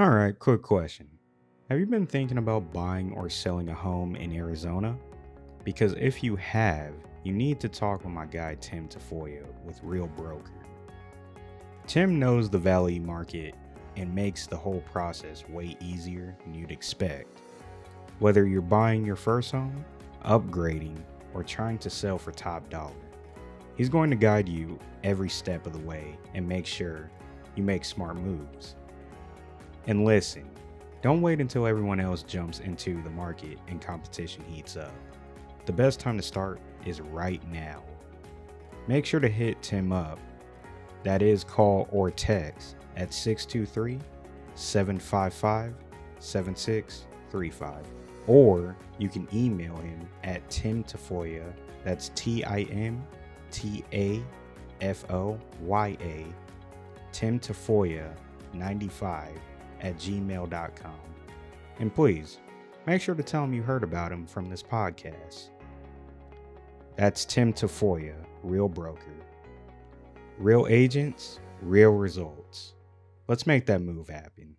All right, quick question. Have you been thinking about buying or selling a home in Arizona? Because if you have, you need to talk with my guy Tim Tafoya with Real Broker. Tim knows the Valley market and makes the whole process way easier than you'd expect. Whether you're buying your first home, upgrading, or trying to sell for top dollar, he's going to guide you every step of the way and make sure you make smart moves. And listen, don't wait until everyone else jumps into the market and competition heats up. The best time to start is right now. Make sure to hit Tim up. That is, call or text at 623 755 7635. Or you can email him at timtafoya, that's TimTafoya, timtafoya95 at gmail.com. And please, make sure to tell him you heard about him from this podcast. That's Tim Tafoya, Real Broker. Real agents, real results. Let's make that move happen.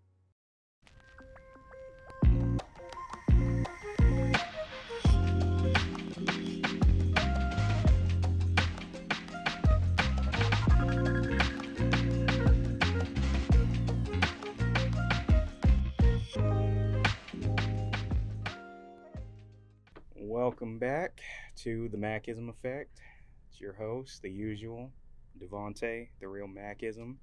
Welcome back to the Mackism Effect. It's your host, the usual, DeVante, the real Mackism.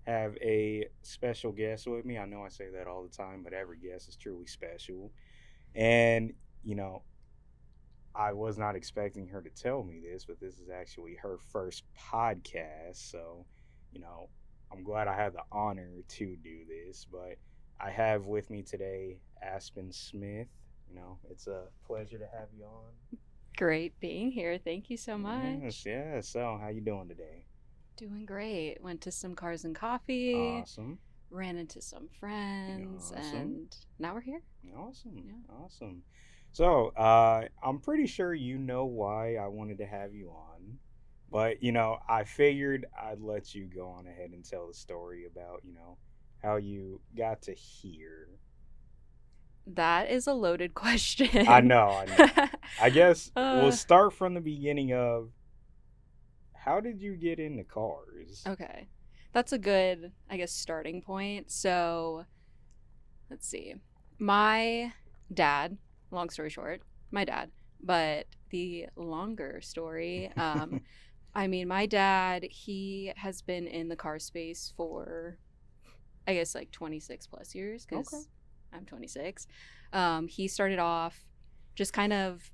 Have a special guest with me. I know I say that all the time, but every guest is truly special. And, I was not expecting her to tell me this, but this is actually her first podcast. So, I'm glad I had the honor to do this. But I have with me today Aspen Smith. It's a pleasure to have you on. Great being here. Thank you so much. Yes. So, how you doing today? Doing great. Went to some Cars and Coffee, Awesome. ran into some friends, Awesome. and now we're here. Awesome. Yeah. Awesome. So, I'm pretty sure you know why I wanted to have you on. But, I figured I'd let you go on ahead and tell the story about, how you got to here. That is a loaded question. I know. I guess we'll Uh, start from the beginning of how did you get into cars? okay. That's a good, I guess, starting point. So, let's see. My dad, long story short, my dad, but the longer story, my dad, he has been in the car space for, I guess, like 26 plus years because Okay. I'm 26. He started off just kind of,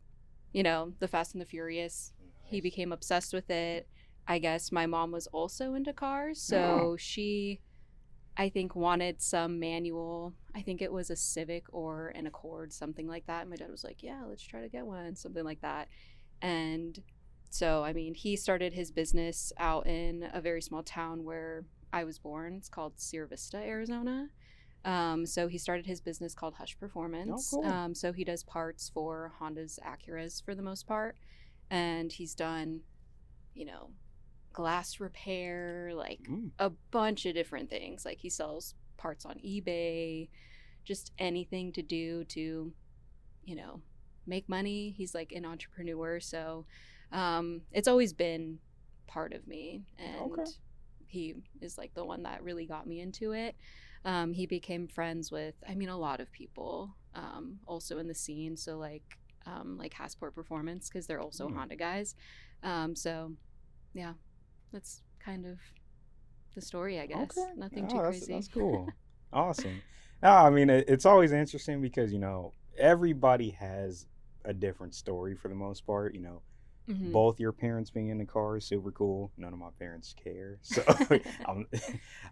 the Fast and the Furious. He Nice. became obsessed with it. I guess my mom was also into cars. Oh. So she, I think, wanted some manual. I think it was a Civic or an Accord, something like that. And my dad was like, yeah, let's try to get one, something like that. And so, he started his business out in a very small town where I was born. It's called Sierra Vista, Arizona. So he started his business called Hush Performance. Oh, cool. So he does parts for Honda's Acuras for the most part. And he's done, you know, glass repair, like a bunch of different things. Like he sells parts on eBay, just anything to do to, make money. He's like an entrepreneur. So it's always been part of me. And Okay. he is like the one that really got me into it. He became friends with, a lot of people also in the scene. So like Hasport Performance, because they're also Honda guys. So yeah, that's kind of the story, I guess. Okay. Nothing too crazy. That's cool. Awesome. No, it's always interesting because, everybody has a different story for the most part. Mhm. Both your parents being in the car is super cool. None of my parents care. So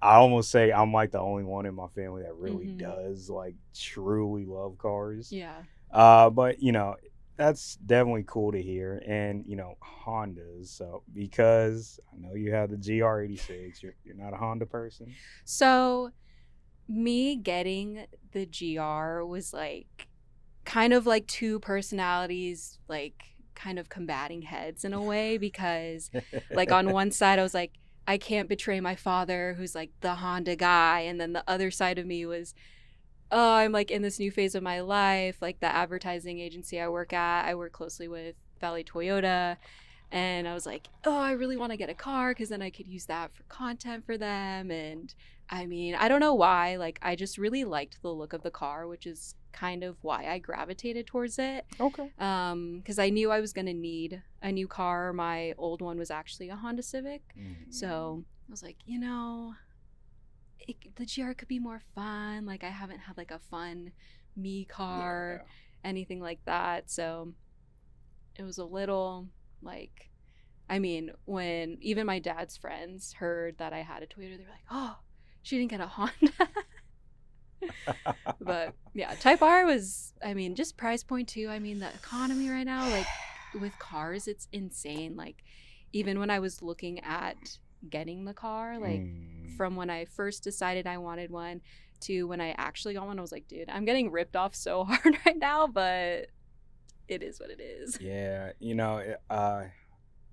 I almost say I'm like the only one in my family that really does like truly love cars. Yeah. But that's definitely cool to hear. And Hondas. So because I know you have the GR86, you're not a Honda person. So me getting the GR was like kind of like two personalities, like kind of combating heads in a way, because like on one side I was like, I can't betray my father, who's like the Honda guy. And then the other side of me was, oh, I'm like in this new phase of my life. Like the advertising agency I work at, I work closely with Valley Toyota. And I was like, oh, I really want to get a car because then I could use that for content for them. And I mean, I don't know why. Like, I just really liked the look of the car, which is kind of why I gravitated towards it. Okay. Because I knew I was going to need a new car. My old one was actually a Honda Civic. So I was like, the GR could be more fun. Like, I haven't had like a fun me car, anything like that. So it was a little like, I mean, when even my dad's friends heard that I had a Toyota, they were like, oh, she didn't get a Honda. But yeah, Type R was, I mean, just price point too. I mean, the economy right now, like with cars, it's insane. Like, even when I was looking at getting the car, like from when I first decided I wanted one to when I actually got one, I was like, dude, I'm getting ripped off so hard right now, but it is what it is. Yeah,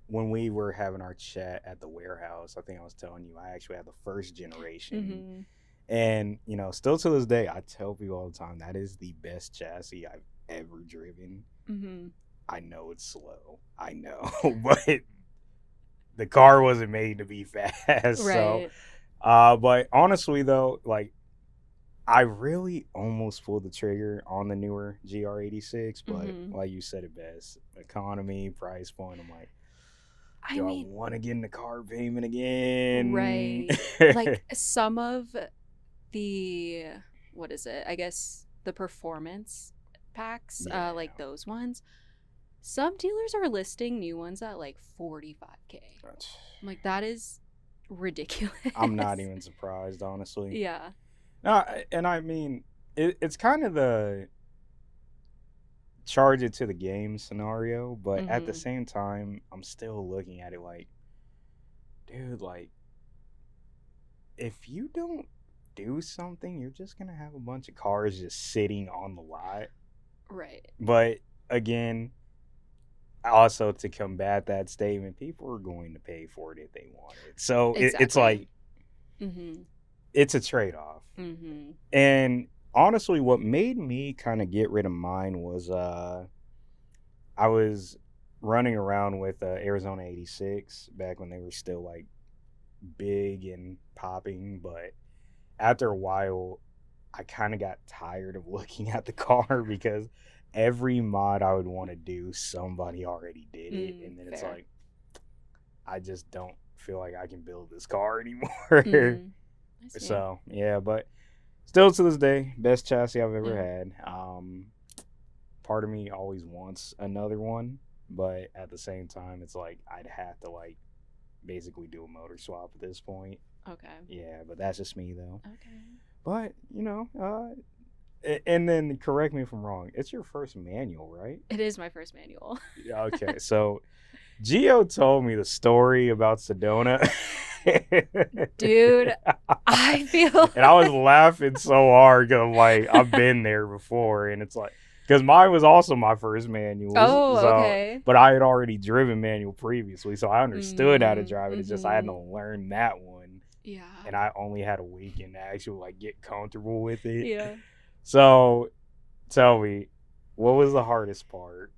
when we were having our chat at the warehouse, I think I was telling you I actually had the first generation. And, still to this day, I tell people all the time that is the best chassis I've ever driven. I know it's slow. I know. But the car wasn't made to be fast. Right. So, but honestly, though, like, I really almost pulled the trigger on the newer GR86, but like you said it best, economy, price point, I'm like, I want to get in the car payment again? Right. Like some of the, what is it? I guess the performance packs, like those ones, some dealers are listing new ones at like $45K. I'm like, that is ridiculous. I'm not even surprised, honestly. Yeah. No, and I mean, it's kind of the charge it to the game scenario, but at the same time, I'm still looking at it like, dude, like, if you don't do something, you're just going to have a bunch of cars just sitting on the lot. Right. But again, also to combat that statement, people are going to pay for it if they want it. So it's like, it's a trade-off. And honestly, what made me kind of get rid of mine was I was running around with Arizona 86 back when they were still like big and popping, but after a while I kind of got tired of looking at the car because every mod I would want to do, somebody already did it, and then it's like, I just don't feel like I can build this car anymore. So yeah, but still to this day, best chassis I've ever had. Part of me always wants another one, but at the same time, it's like I'd have to like basically do a motor swap at this point. Okay. Yeah, but that's just me though. Okay. But and then correct me if I'm wrong. It's your first manual, right? It is my first manual. Okay, so Gio told me the story about Sedona. Dude, I feel and I was laughing so hard because I'm like, I've been there before, and it's like, because mine was also my first manual. Oh, okay. But I had already driven manual previously, so I understood how to drive it. It's just I had to learn that one. Yeah. And I only had a weekend to actually like get comfortable with it. Yeah. So, tell me, what was the hardest part?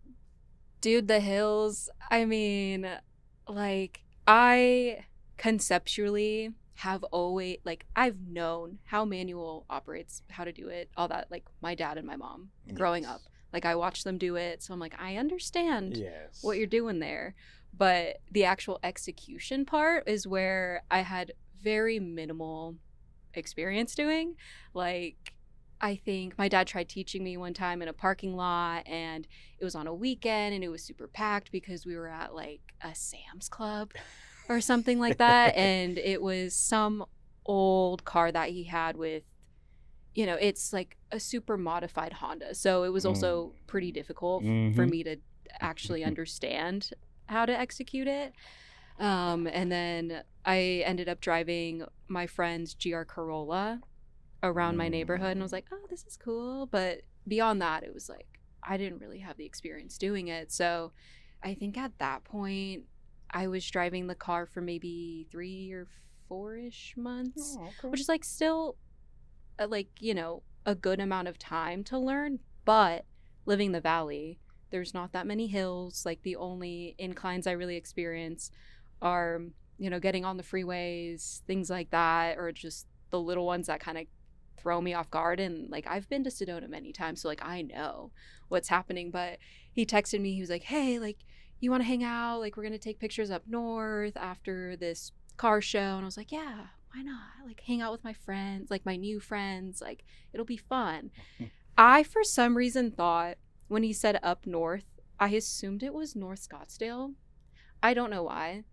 Dude, the hills. I mean, like, I conceptually have always, like, I've known how manual operates, how to do it, all that, like my dad and my mom growing up. Like, I watched them do it, so I'm like, I understand what you're doing there. But the actual execution part is where I had very minimal experience doing. Like, I think my dad tried teaching me one time in a parking lot, and it was on a weekend, and it was super packed because we were at like a Sam's Club or something like that. And it was some old car that he had with, it's like a super modified Honda. So it was also pretty difficult for me to actually understand how to execute it. And then I ended up driving my friend's GR Corolla around my neighborhood, and I was like, oh, this is cool. But beyond that, it was like, I didn't really have the experience doing it. So I think at that point, I was driving the car for maybe 3 or 4-ish months, Oh, okay. which is like still like, a good amount of time to learn. But living the valley, there's not that many hills. Like the only inclines I really experience are, getting on the freeways, things like that, or just the little ones that kind of throw me off guard. And like I've been to Sedona many times, so like I know what's happening. But he texted me, he was like, hey, like, you want to hang out? Like, we're going to take pictures up north after this car show. And I was like, yeah, why not? Like, hang out with my friends, like my new friends. Like, it'll be fun. I, for some reason, thought when he said up north, I assumed it was North Scottsdale. I don't know why.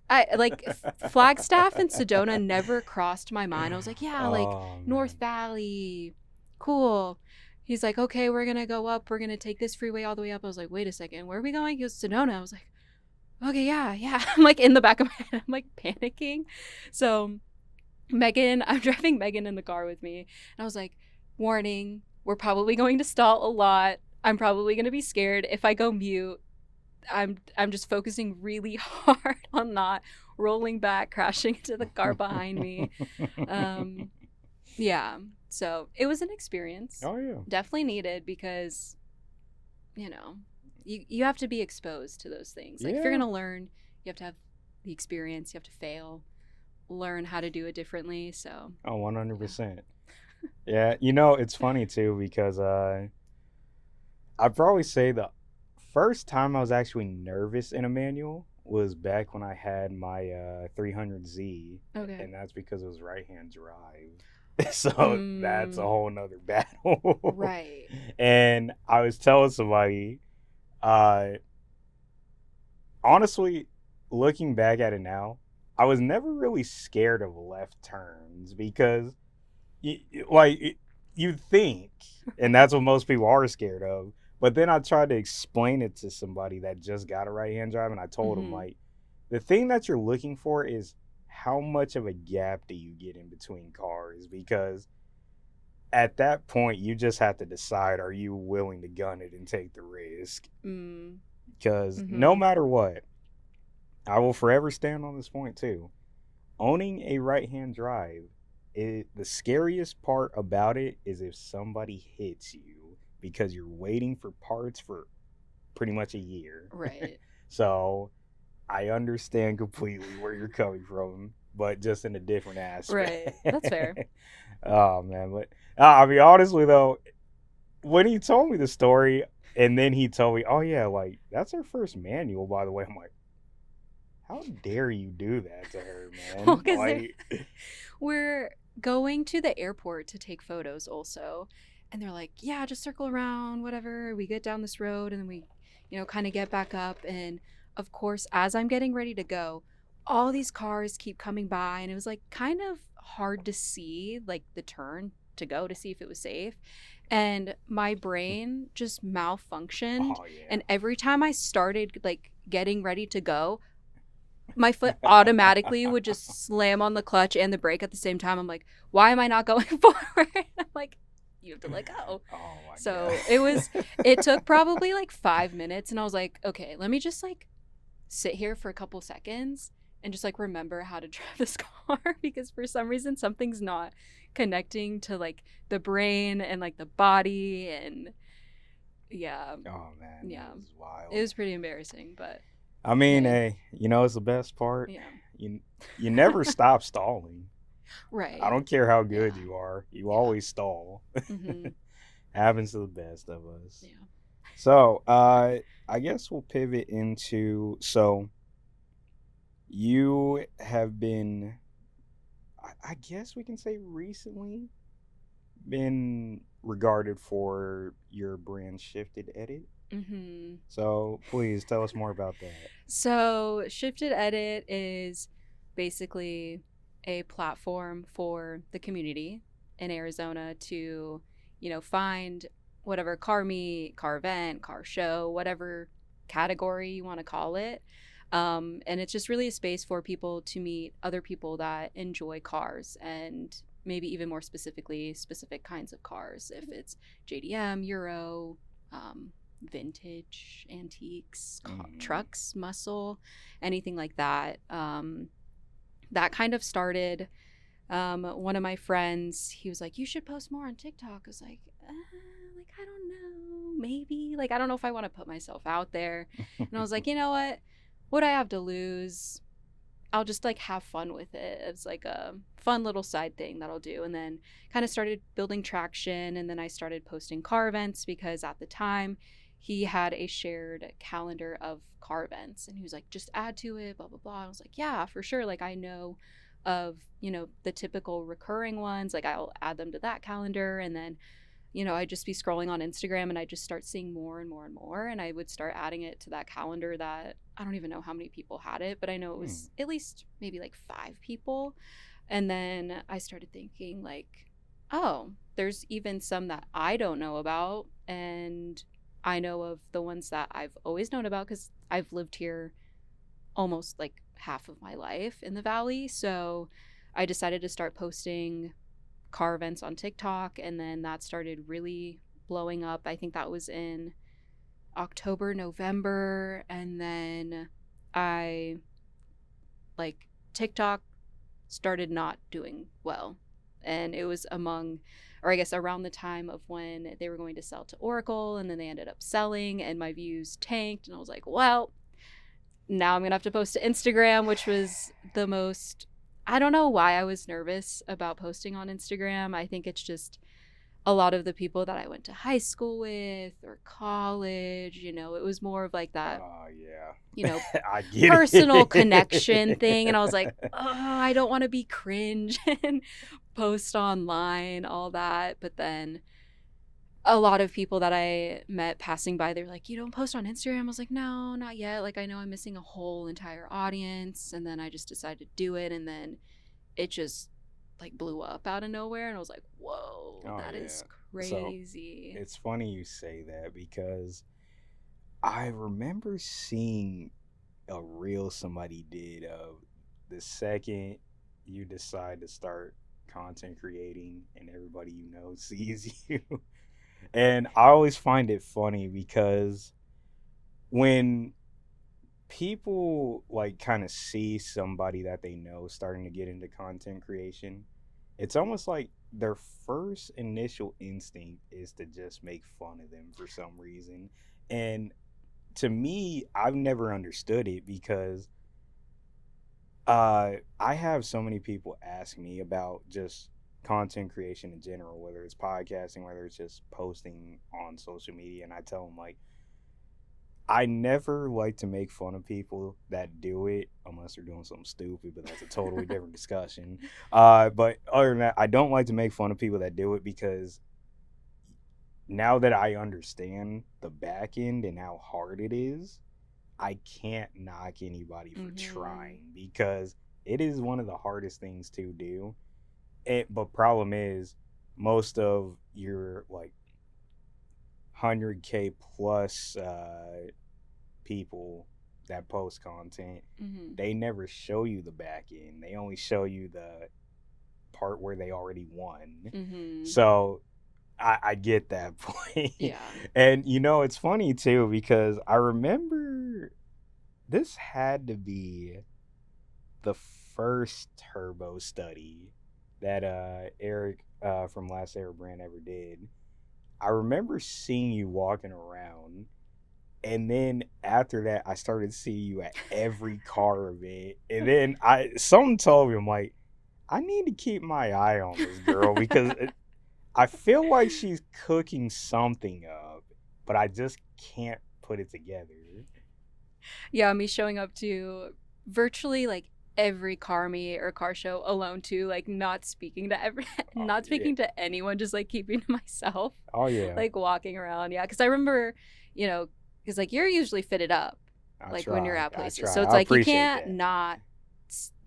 I like Flagstaff and Sedona never crossed my mind. I was like, yeah, like Oh North man. Valley, cool. He's like, okay, we're gonna go up. We're gonna take this freeway all the way up. I was like, wait a second, where are we going? He goes, Sedona. I was like, okay, yeah, yeah. I'm like in the back of my head, I'm like panicking. So I'm driving Megan in the car with me, and I was like, warning, we're probably going to stall a lot. I'm probably gonna be scared if I go mute. I'm just focusing really hard on not rolling back, crashing into the car behind me. Um, yeah. So it was an experience. Oh yeah. Definitely needed because, you know, you have to be exposed to those things. Like if you're Yeah. gonna learn, you have to have the experience, you have to fail, learn how to do it differently. So Oh, yeah. 100%. Yeah, it's funny too because I'd probably say the first time I was actually nervous in a manual was back when I had my 300Z, Okay. and that's because it was right hand drive. So that's a Mm, whole nother battle. right. And I was telling somebody, uh, honestly, looking back at it now, I was never really scared of left turns because, like, you think, and that's what most people are scared of. But then I tried to explain it to somebody that just got a right hand drive, and I told them, Mm-hmm. like, the thing that you're looking for is how much of a gap do you get in between cars? Because at that point, you just have to decide, are you willing to gun it and take the risk? Mm, Because no mm-hmm. matter what, I will forever stand on this point too. Owning a right hand drive, the scariest part about it is if somebody hits you because you're waiting for parts for pretty much a year. Right. So I understand completely where you're coming from, but just in a different aspect. Right. That's fair. Oh man, but I mean, honestly though, when he told me the story, and then he told me, "Oh yeah, like that's her first manual, by the way." I'm like, "How dare you do that to her, Well, man?" because we're going to the airport to take photos also. And they're like, yeah, just circle around, whatever. We get down this road and then we, kind of get back up. And of course, as I'm getting ready to go, all these cars keep coming by. And it was like kind of hard to see, like the turn to go to see if it was safe. And my brain just malfunctioned. Oh yeah. And every time I started like getting ready to go, my foot automatically would just slam on the clutch and the brake at the same time. I'm like, why am I not going forward? I'm like, you have to let go. Oh my So god. it took probably like 5 minutes. And I was like, okay, let me just like sit here for a couple seconds and just like remember how to drive this car because for some reason something's not connecting to like the brain and like the body. And yeah, Oh man, yeah, that was it wild. was pretty embarrassing, but I mean, hey, hey, it's the best part. yeah, You you never stop stalling. I right. don't care how good Yeah. you are. You Yeah. always stall. Mm-hmm. Happens to the best of us. Yeah. So, I guess we'll pivot into you have been, I guess we can say recently, been regarded for your brand shifted edit. Mm-hmm. So please tell us more about that. So, Shifted Edit is basically a platform for the community in Arizona to, find whatever car meet, car event, car show, whatever category you want to call it. And it's just really a space for people to meet other people that enjoy cars and maybe even more specifically, specific kinds of cars. If it's JDM, Euro, vintage antiques, Mm-hmm. trucks, muscle, anything like that. That kind of started. One of my friends, he was like, "You should post more on TikTok." I was like, I don't know, maybe. Like, I don't know if I want to put myself out there. And I was like, you know what? What I have to lose? I'll just like have fun with it. It's like a fun little side thing that I'll do. And then kind of started building traction. And then I started posting car events because at the time he had a shared calendar of car events. And he was like, just add to it, blah, blah, blah. I was like, yeah, for sure. Like I know of, the typical recurring ones. Like I'll add them to that calendar. And then I'd just be scrolling on Instagram and I'd just start seeing more and more and more. And I would start adding it to that calendar that I don't even know how many people had it, but I know it was at least maybe like 5 people. And then I started thinking, like, oh, there's even some that I don't know about. And I know of the ones that I've always known about because I've lived here almost like half of my life in the Valley. So I decided to start posting car events on TikTok, and then that started really blowing up. I think that was in October, November, and then I like TikTok started not doing well. And it was or I guess around the time of when they were going to sell to Oracle, and then they ended up selling, and my views tanked. And I was like, well, now I'm going to have to post to Instagram, which was the most, I don't know why I was nervous about posting on Instagram. I think it's just a lot of the people that I went to high school with or college, it was more of like that, Oh, yeah. I personal get connection thing. And I was like, it. oh, I don't want to be cringe and post online, all that. But then a lot of people that I met passing by, they were like, "You don't post on Instagram?" I was like, "No, not yet. Like, I know I'm missing a whole entire audience." And then I just decided to do it. And then it just like blew up out of nowhere. And I was like, whoa, Oh, that is yeah. So crazy. it's funny you say that because I remember seeing a reel somebody did of the second you decide to start content creating and everybody you know sees you. And I always find it funny because when people like kind of see somebody that they know starting to get into content creation, it's almost like their first initial instinct is to just make fun of them for some reason. And to me, I've never understood it because I have so many people ask me about just content creation in general, whether it's podcasting, whether it's just posting on social media, and I tell them like I never like to make fun of people that do it unless they're doing something stupid, but that's a totally different discussion. But other than that, I don't like to make fun of people that do it because now that I understand the back end and how hard it is, I can't knock anybody for trying because it is one of the hardest things to do. But problem is, most of your like 100K plus people that post content, they never show you the back end. They only show you the part where they already won. So I get that point. Yeah. And it's funny too because I remember this had to be the first turbo study that Eric from Last Air Brand ever did. I remember seeing you walking around, and then after that, I started to see you at every car event. And then someone told me, I'm like, I need to keep my eye on this girl because I feel like she's cooking something up, but I just can't put it together. Yeah, me showing up to virtually like every car meet or car show alone too, like not speaking to not speaking to anyone, just like keeping to myself. Oh yeah. Like walking around. Yeah, because I remember, because like you're usually fitted up like when you're at places. So it's like you can't not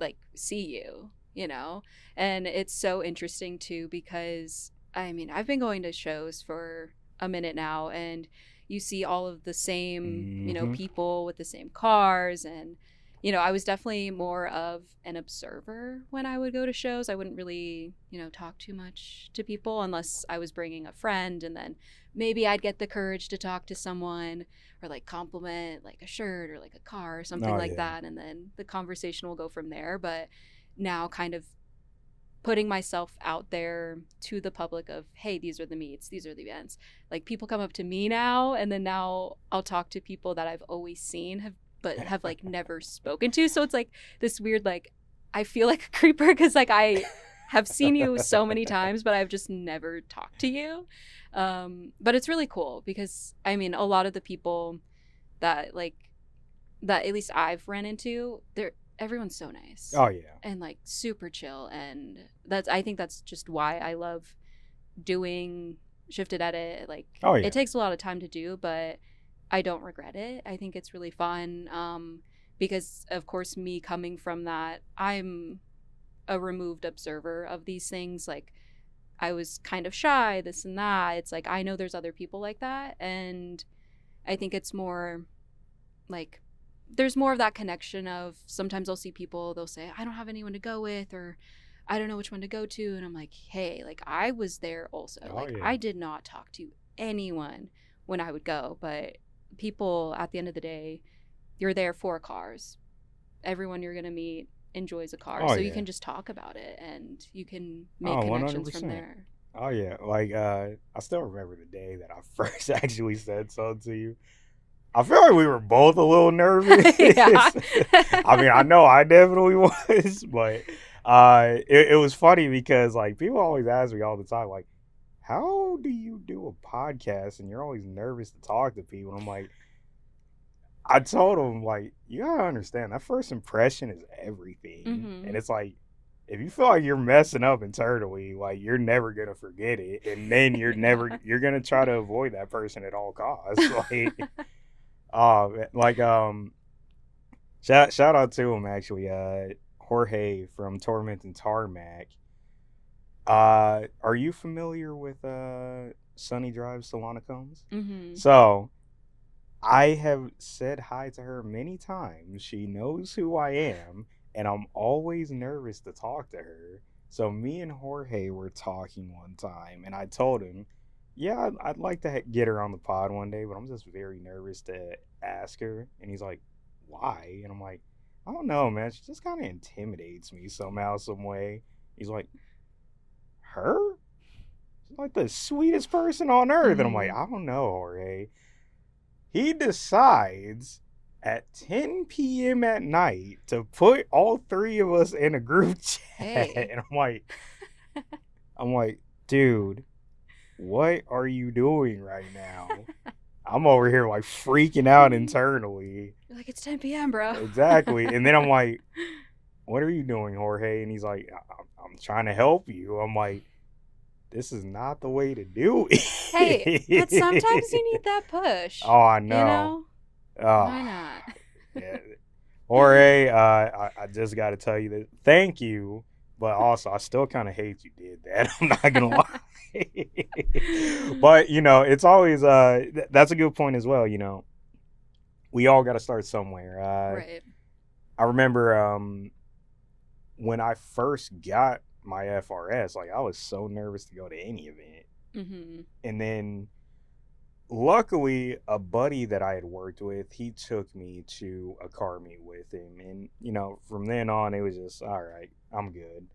like see you. And it's so interesting too because I mean, I've been going to shows for a minute now, and you see all of the same, people with the same cars, and you know, I was definitely more of an observer when I would go to shows. I wouldn't really, you know, talk too much to people unless I was bringing a friend, and then maybe I'd get the courage to talk to someone or like compliment like a shirt or like a car or something Oh like yeah. that, and then the conversation will go from there. But now kind of putting myself out there to the public of, hey, these are the meets, these are the events, like people come up to me now, and then now I'll talk to people that I've always seen have like never spoken to. So it's like this weird, like, I feel like a creeper because like I have seen you so many times but I've just never talked to you. But it's really cool because I mean a lot of the people that like that at least I've ran into, they're everyone's so nice Oh yeah. and like super chill, and that's, I think that's just why I love doing shifted edit. Like Oh it yeah. takes a lot of time to do, but I don't regret it. I think it's really fun, because of course me coming from that, I'm a removed observer of these things. Like I was kind of shy, this and that. It's like I know there's other people like that, and I think it's more like there's more of that connection of sometimes I'll see people, they'll say, I don't have anyone to go with, or I don't know which one to go to. And I'm like, hey, like I was there also. Oh Like yeah. I did not talk to anyone when I would go, but people at the end of the day, you're there for cars. Everyone you're going to meet enjoys a car. Oh So you yeah. can just talk about it and you can make Oh, connections from 100%. there. Oh yeah. Like I still remember the day that I first actually said something to you. I feel like we were both a little nervous. Yeah. I mean, I know I definitely was, but it was funny because like people always ask me all the time, like, how do you do a podcast and you're always nervous to talk to people? And I'm like, I told him like, you gotta understand that first impression is everything, and Mm-hmm. it's like if you feel like you're messing up internally, like you're never gonna forget it, and then Yeah. you're gonna try to avoid that person at all costs. Like shout out to him actually, Jorge from Torment and Tarmac. Are you familiar with Sunny Drive Solana Combs? Mm-hmm. So I have said hi to her many times. She knows who I am, and I'm always nervous to talk to her. So me and Jorge were talking one time, and I told him, "Yeah, I'd like to get her on the pod one day, but I'm just very nervous to ask her." And he's like, "Why?" And I'm like, "I don't know, man. She just kind of intimidates me somehow, some way." He's like, "Her? She's like the sweetest person on earth." And I'm like, Mm-hmm. "I don't know, Jorge." He decides at 10 p.m. at night to put all three of us in a group chat. Hey. And I'm like, dude, what are you doing right now? I'm over here like freaking out internally. You're like, it's 10 p.m., bro. Exactly. And then I'm like, what are you doing, Jorge? And he's like, I'm trying to help you. I'm like, this is not the way to do Hey, but sometimes you it. need that push. Oh, I You know. know? Oh, Why not? yeah. Jorge, I just got to tell you that thank you, but also I still kind of hate you did that. I'm not gonna lie. But you know, it's always that's a good point as well. You know, we all got to start somewhere. Right. I remember when I first got my FRS, like I was so nervous to go to any event, Mm-hmm. and then luckily a buddy that I had worked with, he took me to a car meet with him, and you know from then on it was just all right, I'm good.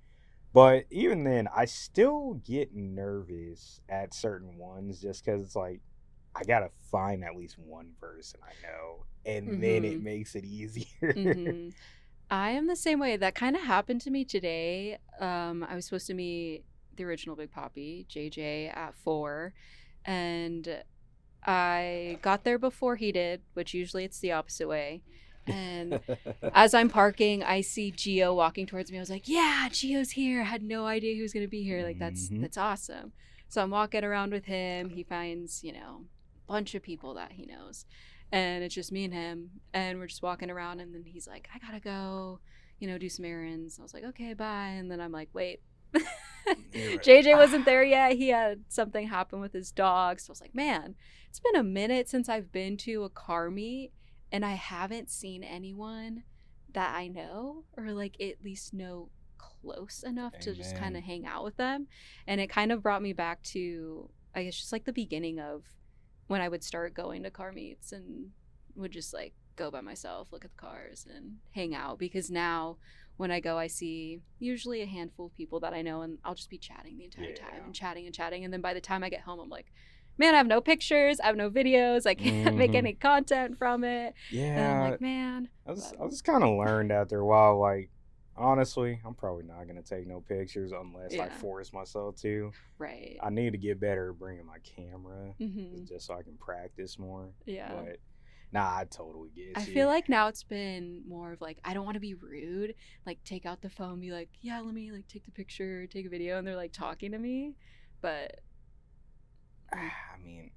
But even then I still get nervous at certain ones just because it's like I gotta find at least one person I know, and then it Mm-hmm. makes it easier. Mm-hmm. I am the same way. That kind of happened to me today. I was supposed to meet the original Big Poppy, JJ, at 4, and I got there before he did, which usually it's the opposite way. And as I'm parking, I see Gio walking towards me. I was like, "Yeah, Gio's here." I had no idea he was gonna be here. Like Hmm. that's awesome. So I'm walking around with him. He finds, you know, a bunch of people that he knows, and it's just me and him. And we're just walking around. And then he's like, "I gotta go, you know, do some errands." I was like, "Okay, bye." And then I'm like, "Wait." You're right. JJ wasn't there yet. He had something happen with his dog. So I was like, man, it's been a minute since I've been to a car meet and I haven't seen anyone that I know, or like at least know close enough to just kind of Amen. hang out with them. And it kind of brought me back to, I guess, just like the beginning of when I would start going to car meets and would just like go by myself, look at the cars and hang out. Because now when I go, I see usually a handful of people that I know, and I'll just be chatting the entire time and chatting and chatting. And then by the time I get home, I'm like, man, I have no pictures, I have no videos, I can't make Mm-hmm. any content from it. And I'm Yeah, like, man. I just kind of learned after a while, like, honestly, I'm probably not gonna take no pictures unless I Yeah. force myself to. Right. I need to get better at bringing my camera Mm-hmm. just so I can practice more. Yeah. But nah, I totally get I you. feel like now it's been more of like, I don't want to be rude, like take out the phone, be like, yeah, let me like take the picture, take a video, and they're like talking to me. But I mean,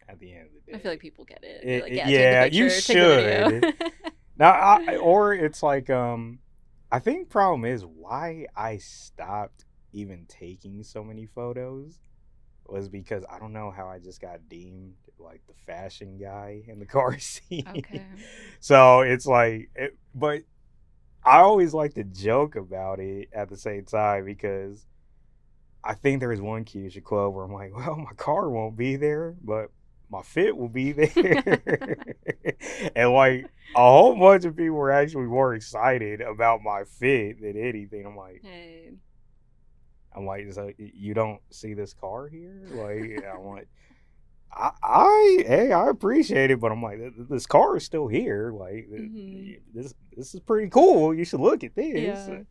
at the end of the I day, feel like people get it. They're like, yeah, take the yeah, you picture, take the video. should. Now, or it's like, I think problem is why I stopped even taking so many photos was because I don't know how I just got deemed like the fashion guy in the car scene. Okay. So it's like, but I always like to joke about it at the same time because I think there was one Kyushu club where I'm like, well, my car won't be there, but my fit will be there. And like a whole bunch of people were actually more excited about my fit than anything. Hey. I'm like, so you don't see this car here? Like, I'm like, I appreciate it, but I'm like, this car is still here. Like, Mm-hmm. this is pretty cool. You should look at this. Yeah.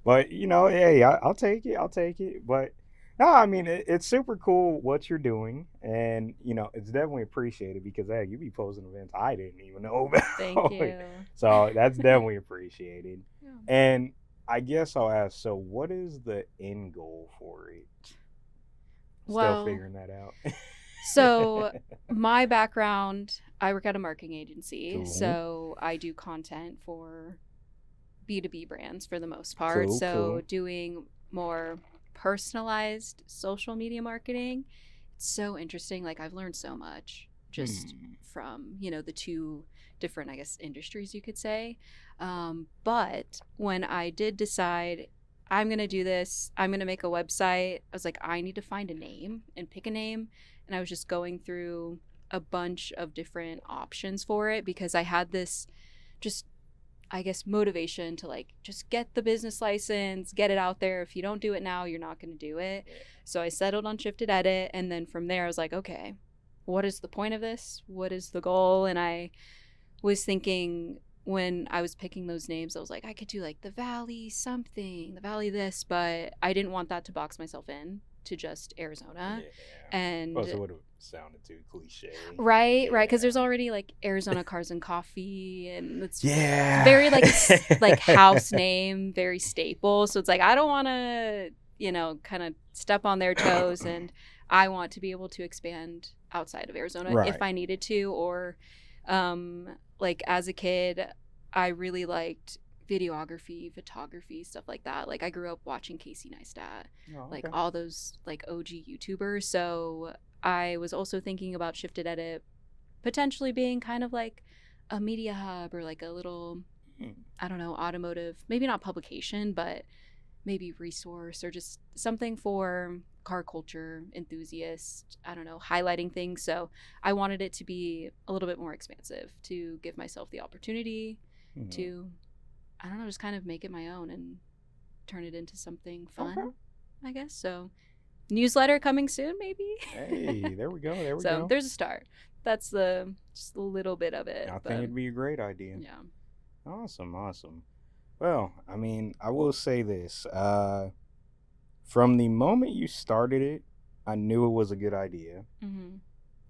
But hey, I'll take it. I'll take it. But no, I mean, it's super cool what you're doing, and it's definitely appreciated because hey, you be posting events I didn't even know Thank about. you. So that's definitely appreciated. Yeah. And I guess I'll ask, so what is the end goal for it? Still Well, figuring that out. so my background, I work at a marketing agency, Cool. so I do content for B2B brands for the most part. Cool, So cool. doing more personalized social media marketing, it's so interesting. Like I've learned so much just from, the two different, I guess, industries you could say. But when I did decide I'm going to do this, I'm going to make a website, I was like, I need to find a name and pick a name. And I was just going through a bunch of different options for it because I had this just, I guess, motivation to like just get the business license, get it out there. If you don't do it now, you're not going to do it. So I settled on Shifted Edit. And then from there, I was like, okay, what is the point of this? What is the goal? And I was thinking when I was picking those names, I was like, I could do like the Valley something, the Valley this, but I didn't want that to box myself in to just Arizona. Yeah. And Plus, it would have sounded too cliche. right, because there's already like Arizona Cars and Coffee, and it's Yeah. very like house name, very staple. So it's like I don't want to, kind of step on their toes, and I want to be able to expand outside of Arizona if I needed to, or like as a kid, I really liked videography, photography, stuff like that. Like I grew up watching Casey Neistat, like all those like OG YouTubers. So I was also thinking about Shifted Edit potentially being kind of like a media hub or like a little, I don't know, automotive, maybe not publication, but maybe resource or just something for car culture enthusiasts, I don't know, highlighting things. So I wanted it to be a little bit more expansive to give myself the opportunity to, I don't know, just kind of make it my own and turn it into something fun, I guess. So newsletter coming soon, maybe. Hey, there we go. There we so go. there's a start. That's just a little bit of it. I think it'd be a great idea. Yeah. Awesome. Well, I mean, I will say this. From the moment you started it, I knew it was a good idea. Mm-hmm.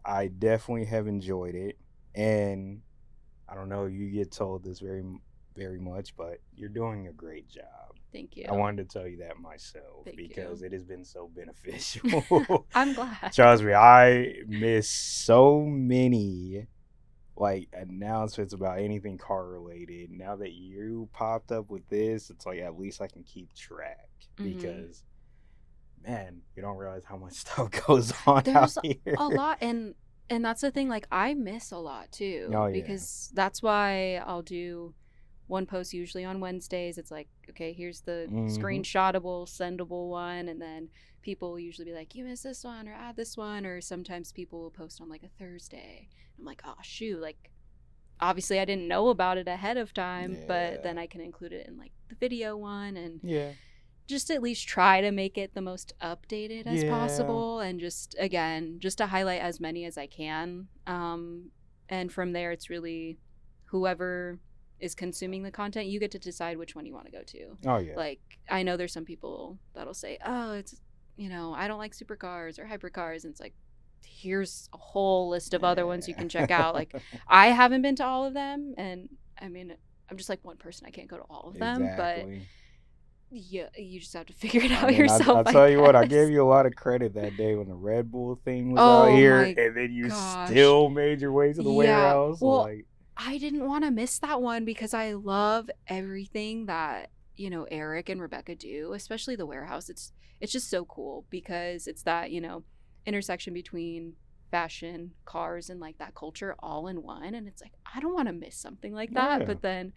I definitely have enjoyed it. And I don't know, you get told this very, very much, but you're doing a great job. Thank you. I wanted to tell you that myself because it has been so beneficial. I'm glad. Trust me, I miss so many like announcements about anything car related. Now that you popped up with this, it's like at least I can keep track because man, you don't realize how much stuff goes on There's out here. a lot, and that's the thing, like I miss a lot too. Oh, yeah. Because that's why I'll do one post usually on Wednesdays. It's like, okay, here's the Mm-hmm. screenshotable, sendable one. And then people will usually be like, you missed this one or add this one. Or sometimes people will post on like a Thursday. I'm like, oh, shoot. Like, obviously I didn't know about it ahead of time, but then I can include it in like the video one and just at least try to make it the most updated as possible. And just, again, just to highlight as many as I can. And from there, it's really whoever is consuming the content, you get to decide which one you want to go to. Oh, yeah. Like, I know there's some people that'll say, oh, it's, I don't like supercars or hypercars. And it's like, here's a whole list of other ones you can check out. Like, I haven't been to all of them. And I mean, I'm just like one person. I can't go to all of them. But yeah, you just have to figure it out yourself. I'll tell you what, I gave you a lot of credit that day when the Red Bull thing was out here. And then you still made your way to the warehouse. Well, like, I didn't want to miss that one because I love everything that, Eric and Rebecca do, especially the warehouse. It's just so cool because it's that, intersection between fashion, cars, and like that culture all in one. And it's like, I don't want to miss something like that. Yeah. But then,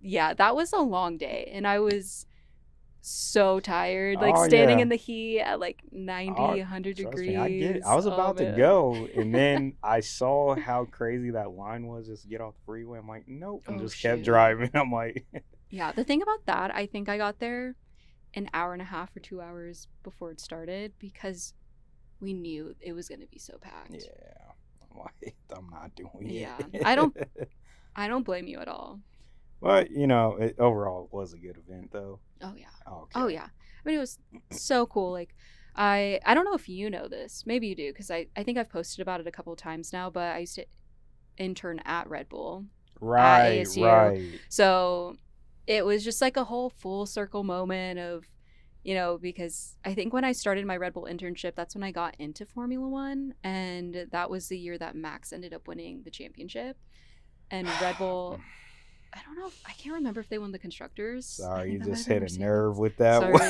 that was a long day. And I was so tired, like standing in the heat at like 90, 100 degrees. Me, I was about to go, and then I saw how crazy that line was just to get off the freeway. I'm like, nope, and just kept driving. I'm like, yeah, the thing about that, I think I got there an hour and a half or 2 hours before it started because we knew it was going to be so packed. Yeah, I'm like, I'm not doing it. Yeah, I don't blame you at all. But, it overall was a good event, though. Oh, yeah. Okay. Oh, yeah. I mean, it was so cool. Like, I don't know if you know this. Maybe you do, because I think I've posted about it a couple of times now, but I used to intern at Red Bull. Right, at ASU. Right. So it was just like a whole full circle moment of, because I think when I started my Red Bull internship, that's when I got into Formula One. And that was the year that Max ended up winning the championship. And Red Bull... I don't know. I can't remember if they won the constructors. Sorry, you just hit a nerve with that one.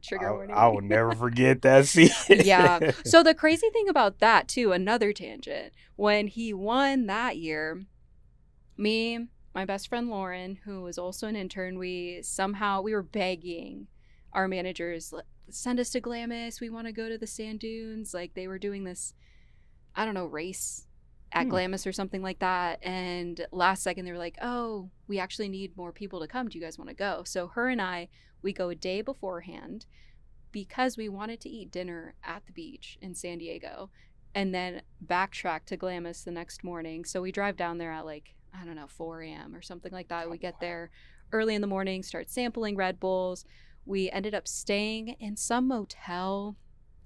Trigger warning. I will never forget that scene. Yeah. So the crazy thing about that, too, another tangent, when he won that year, me, my best friend Lauren, who was also an intern, we were begging our managers, send us to Glamis. We want to go to the sand dunes. Like, they were doing this, I don't know, race at Glamis or something like that. And last second they were like, oh, we actually need more people to come. Do you guys want to go? So her and I, we go a day beforehand because we wanted to eat dinner at the beach in San Diego and then backtrack to Glamis the next morning. So we drive down there at like, I don't know, 4 a.m. or something like that. We get there early in the morning, start sampling Red Bulls. We ended up staying in some motel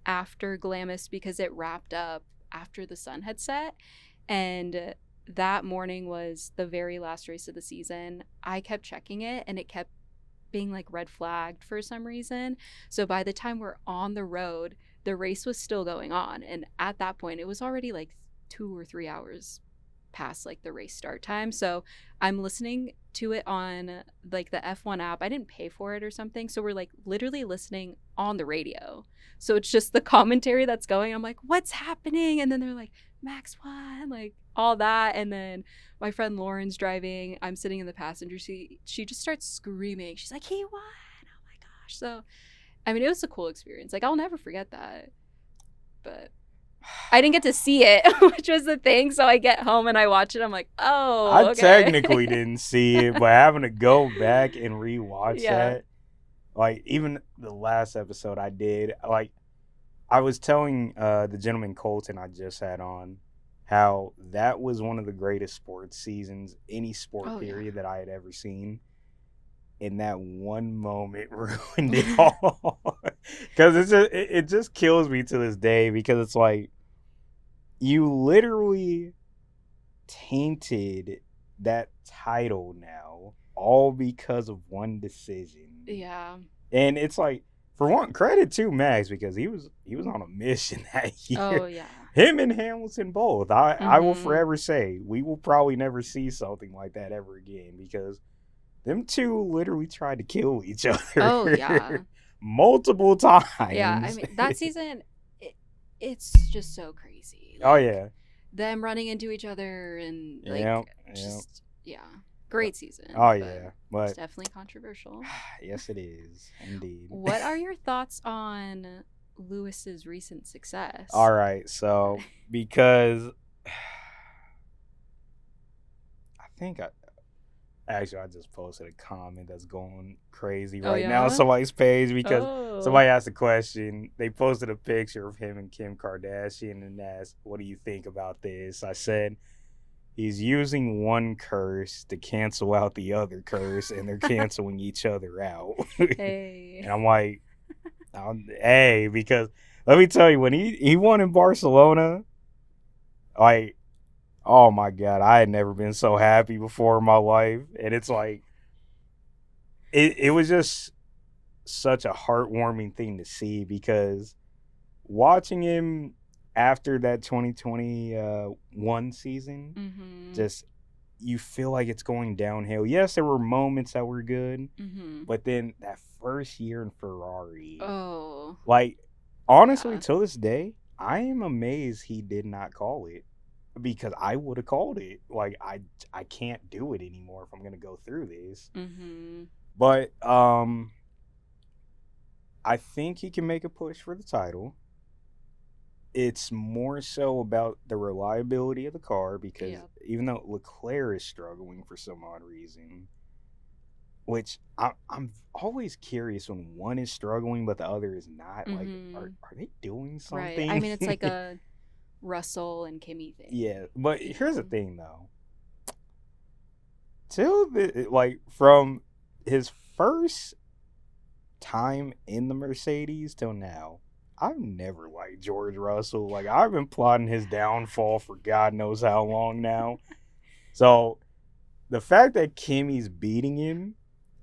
after Glamis because it wrapped up after the sun had set. And that morning was the very last race of the season. I kept checking it and it kept being like red flagged for some reason. So by the time we're on the road, the race was still going on. And at that point, it was already like 2 or 3 hours past like the race start time. So I'm listening to it on like the F1 app. I didn't pay for it or something. So we're like literally listening on the radio. So it's just the commentary that's going. I'm like, what's happening? And then they're like, Max won, like all that. And then my friend Lauren's driving. I'm sitting in the passenger seat. She just starts screaming. She's like, he won. Oh my gosh. So, I mean, it was a cool experience. Like, I'll never forget that. But I didn't get to see it, which was the thing. So I get home and I watch it. I'm like, oh, I technically didn't see it, but having to go back and rewatch that, like, even the last episode I did, like, I was telling the gentleman Colton I just had on how that was one of the greatest sports seasons, any sport period that I had ever seen. And that one moment ruined it all. Because it just kills me to this day because it's like you literally tainted that title now all because of one decision. Yeah. And it's like, for one, credit to Max because he was on a mission that year. Oh, yeah. Him and Hamilton both. I will forever say we will probably never see something like that ever again because them two literally tried to kill each other. Oh, yeah. Multiple times. Yeah, I mean, that season, it's just so crazy. Like, oh, yeah. them running into each other and Yeah, yeah. just great season. Oh but yeah, it's but definitely controversial. yes, it is indeed. What are your thoughts on Lewis's recent success? All right, so because I think actually I just posted a comment that's going crazy Oh, right now on yeah? somebody's page because Oh. somebody asked a question. They posted a picture of him and Kim Kardashian and asked, "What do you think about this?" I said, "He's using one curse to cancel out the other curse, and they're canceling each other out." Hey. And I'm like, hey, because let me tell you, when he won in Barcelona, like, oh my God, I had never been so happy before in my life. And it's like, it was just such a heartwarming thing to see because watching him after that 2021 season, Mm-hmm. just you feel like it's going downhill. Yes, there were moments that were good, Mm-hmm. but then that first year in Ferrari, Oh. like, honestly, Yeah. till this day, I am amazed he did not call it because I would have called it. Like, I can't do it anymore if I'm gonna go through this. Mm-hmm. But I think he can make a push for the title. It's more so about the reliability of the car because Yep. even though Leclerc is struggling for some odd reason, which I'm always curious when one is struggling but the other is not. Like, Mm-hmm. are they doing Right. something? I mean, it's like a Russell and Kimmy thing. Yeah, but you here's the know? thing though. Like from his first time in the Mercedes till now, I've never liked George Russell. Like, I've been plotting his downfall for God knows how long now. So the fact that Kimmy's beating him,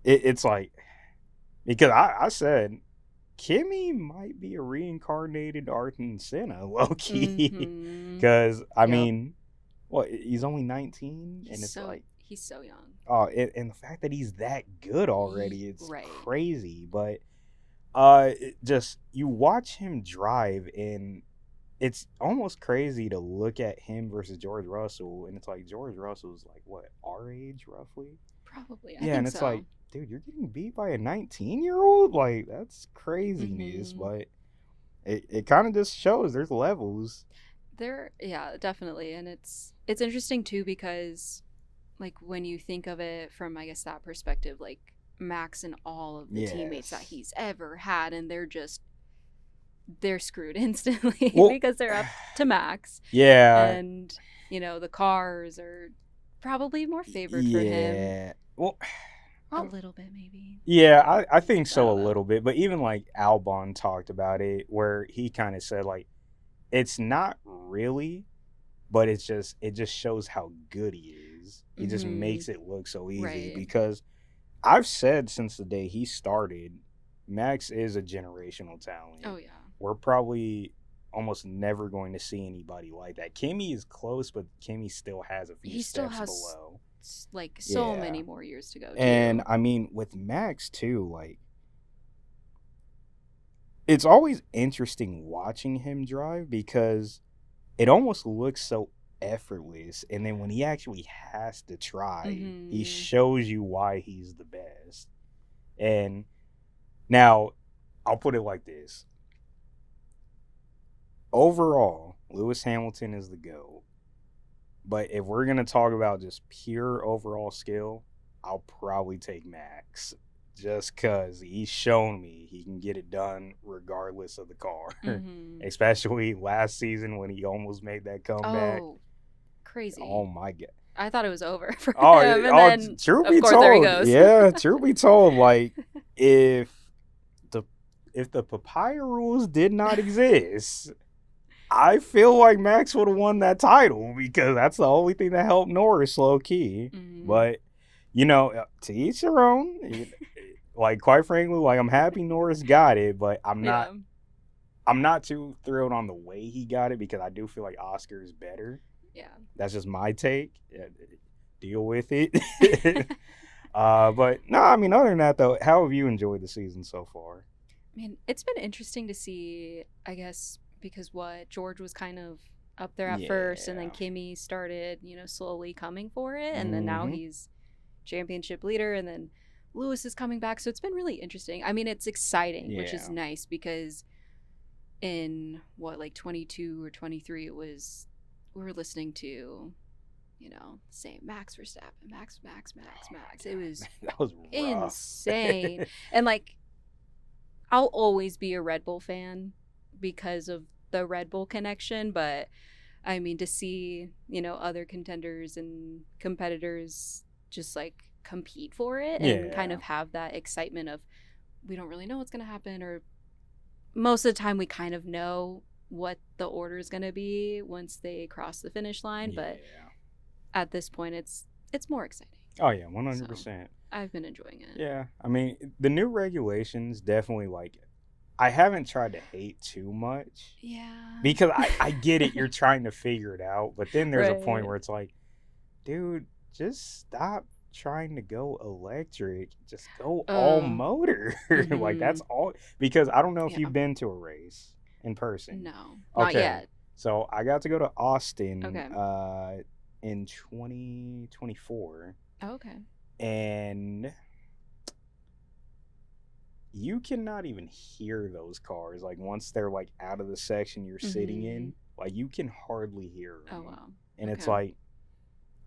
it's like, because I said Kimmy might be a reincarnated Ayrton Senna, low key. Mm-hmm. Because I Yep. mean, what, he's only 19, and it's like, he's so young. oh, and the fact that he's that good already, it's Right. crazy. But just you watch him drive, and it's almost crazy to look at him versus George Russell, and it's like George Russell's like what, our age roughly? Probably. I Yeah, think and it's so. like, dude, you're getting beat by a 19-year-old? Like, that's craziness. Mm-hmm. But it kind of just shows there's levels. Yeah, definitely. And it's interesting too because like when you think of it from I guess that perspective, like Max and all of the teammates that Yes. he's ever had, and they're screwed instantly Well, because they're up to Max. yeah, And the cars are probably more favored for him yeah. Well, a little bit maybe. yeah, I think I so a don't know. little bit. But even like Albon talked about it, where he kind of said like, it's not really, but it just shows how good he is. He just Mm-hmm. makes it look so easy. Right. Because I've said since the day he started, Max is a generational talent. Oh yeah. We're probably almost never going to see anybody like that. Kimmy is close, but Kimmy still has a few He still steps has below. like so Yeah. many more years to go too. And I mean, with Max too, like, it's always interesting watching him drive because it almost looks so effortless, and then when he actually has to try, he Mm-hmm. shows you why he's the best. And now I'll put it like this: overall, Lewis Hamilton is the GOAT. But if we're gonna talk about just pure overall skill, I'll probably take Max. Just cause he's shown me he can get it done regardless of the car. Mm-hmm. Especially last season when he almost made that comeback. Oh, crazy. Oh my God. I thought it was over for Oh, him. And then, truth of be course, there he told, goes. yeah, truth be told, like, if the papaya rules did not exist, I feel like Max would have won that title because that's the only thing that helped Norris low key. Mm-hmm. But to each their own. Like, quite frankly, like, I'm happy Norris got it, but I'm not. Yeah. I'm not too thrilled on the way he got it because I do feel like Oscar is better. Yeah. That's just my take. Deal with it. But no, I mean, other than that though, how have you enjoyed the season so far? I mean, it's been interesting to see, I guess, because what George was kind of up there at first, and then Kimi started, slowly coming for it, and then now he's championship leader, and then Lewis is coming back. So it's been really interesting. I mean, it's exciting, which is nice, because in 22 or 23, we were listening to, saying Max Verstappen, Max. It was that was rough. Insane. And I'll always be a Red Bull fan because of the Red Bull connection, but I mean, to see, other contenders and competitors just compete for it and kind of have that excitement of, we don't really know what's going to happen, or most of the time we kind of know what the order is going to be once they cross the finish line, but at this point it's more exciting. Oh yeah, 100%. So I've been enjoying it. Yeah, I mean, the new regulations definitely, I haven't tried to hate too much. Yeah. Because I get it, you're trying to figure it out, but then there's a point where it's dude, just stop trying to go electric. Just go all motor. That's all. Because I don't know if you've been to a race in person. No, not yet. So I got to go to Austin in 2024. Okay. And you cannot even hear those cars. Once they're out of the section you're sitting in, you can hardly hear them. Oh wow. And it's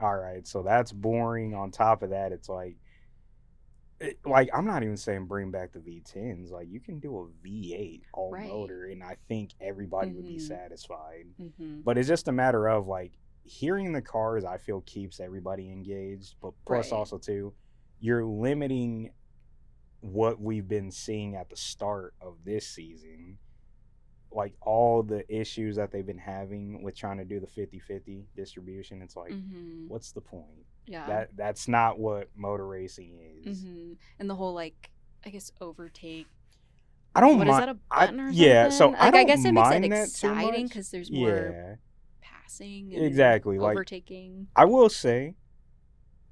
all right, so that's boring. On top of that, it's I'm not even saying bring back the V10s. You can do a V8 all motor, and I think everybody would be satisfied. But it's just a matter of hearing the cars, I feel, keeps everybody engaged. But plus also too, you're limiting what we've been seeing at the start of this season. All the issues that they've been having with trying to do the 50-50 distribution. It's what's the point? Yeah. That's not what motor racing is. And the whole, I guess, overtake. I don't mind. What is that, a button or something? Yeah, so I guess it makes it that exciting because there's more passing and exactly. overtaking. I will say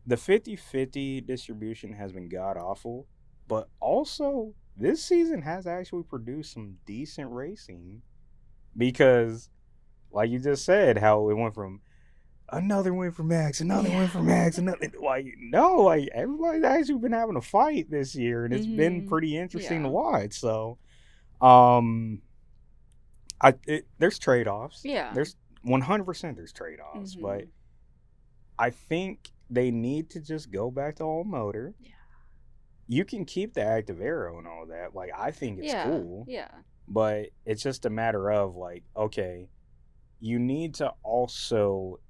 the 50-50 distribution has been god-awful, but also this season has actually produced some decent racing, because you just said, how it went from another win for Max, another win for Max, another everybody's actually been having a fight this year, and it's been pretty interesting to watch. So there's trade-offs. There's 100% there's trade-offs, but I think they need to just go back to all motor. You can keep the active aero and all that. I think it's cool. Yeah. But it's just a matter of okay, you need to also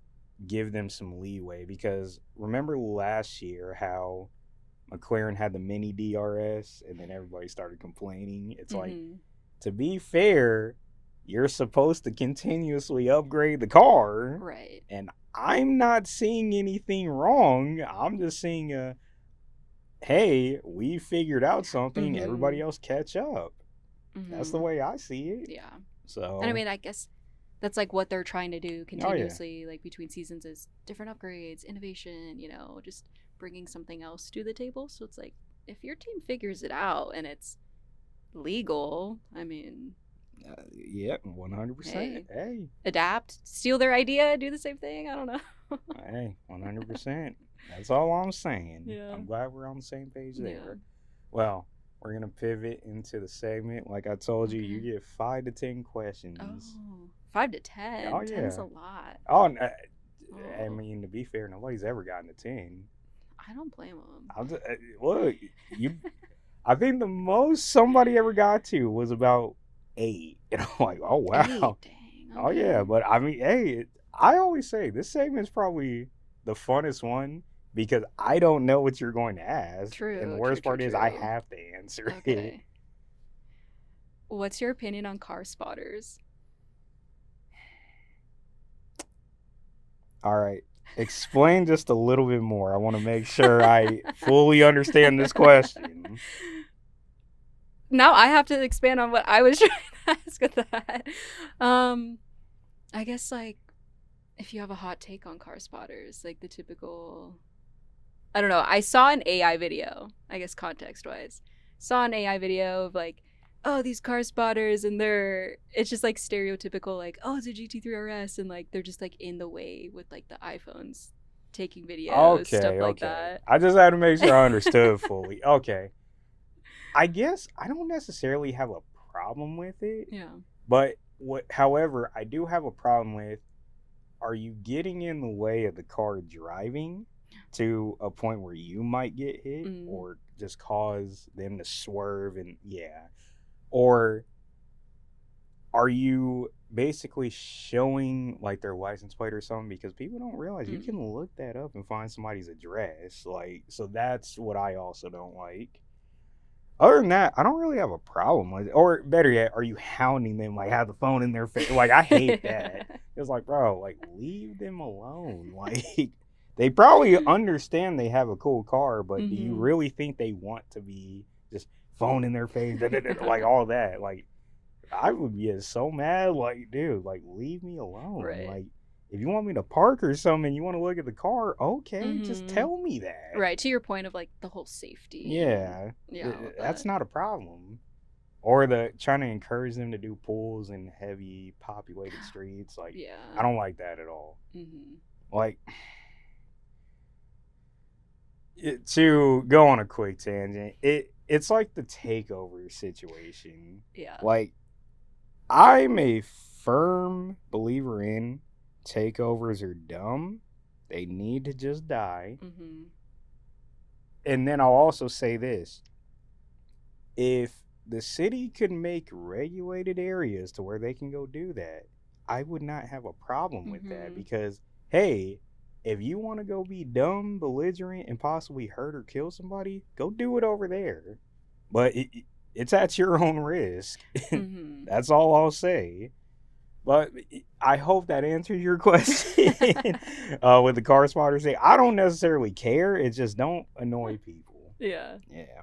give them some leeway, because remember last year how McLaren had the mini DRS and then everybody started complaining. It's to be fair, you're supposed to continuously upgrade the car. Right. And I'm not seeing anything wrong. I'm just seeing hey, we figured out something. Everybody else catch up. That's the way I see it. Yeah. So. And I mean, I guess that's what they're trying to do continuously, between seasons, is different upgrades, innovation. Just bringing something else to the table. So it's if your team figures it out and it's legal, I mean. 100%. Hey. Adapt, steal their idea, do the same thing. I don't know. Hey, 100%. That's all I'm saying. Yeah. I'm glad we're on the same page there. Yeah. Well, we're going to pivot into the segment. Like I told you, you get 5 to 10 questions. Oh, 5 to 10? Oh, yeah. 10's a lot. I mean, to be fair, nobody's ever gotten a 10. I don't blame them. Look, I think the most somebody ever got to was about 8. And I'm oh, wow. 8, dang. Okay. Oh, yeah. But, I mean, hey, I always say this segment is probably the funnest one, because I don't know what you're going to ask. True. And the worst part is I have to answer it. What's your opinion on car spotters? All right. Explain just a little bit more. I want to make sure I fully understand this question. Now I have to expand on what I was trying to ask with that. I guess if you have a hot take on car spotters, the typical, I don't know. I saw an AI video, I guess context wise, saw an AI video of oh, these car spotters, and it's just like stereotypical, like, oh, it's a GT3 RS, and like they're just like in the way with like the iPhones taking videos, stuff Okay, like okay. that. I just had to make sure I understood fully. Okay. I guess I don't necessarily have a problem with it, Yeah. but however, I do have a problem with, are you getting in the way of the car driving to a point where you might get hit or just cause them to swerve and yeah. Or are you basically showing like their license plate or something, because people don't realize you can look that up and find somebody's address, like, so that's what I also don't like. Other than that, I don't really have a problem with it. Or better yet, are you hounding them, like have the phone in their face? Like, I hate that. It's like, bro, like leave them alone. Like, they probably understand they have a cool car, but do you really think they want to be just phone in their face, like all that? Like, I would be so mad. Like, dude, like leave me alone. Right. Like, if you want me to park or something and you want to look at the car, okay, just tell me that. Right, to your point of like the whole safety. Yeah. That's not a problem. Or the trying to encourage them to do pulls in heavy populated streets. Like, yeah. I don't like that at all. Like, to go on a quick tangent, it's like the takeover situation. Yeah. Like, I'm a firm believer in takeovers are dumb. They need to just die. And then I'll also say this. If the city could make regulated areas to where they can go do that, I would not have a problem with that, because, hey, if you want to go be dumb, belligerent, and possibly hurt or kill somebody, go do it over there. But it's at your own risk. That's all I'll say. But I hope that answers your question. With the car spotter thing, I don't necessarily care. It just don't annoy people. Yeah. Yeah.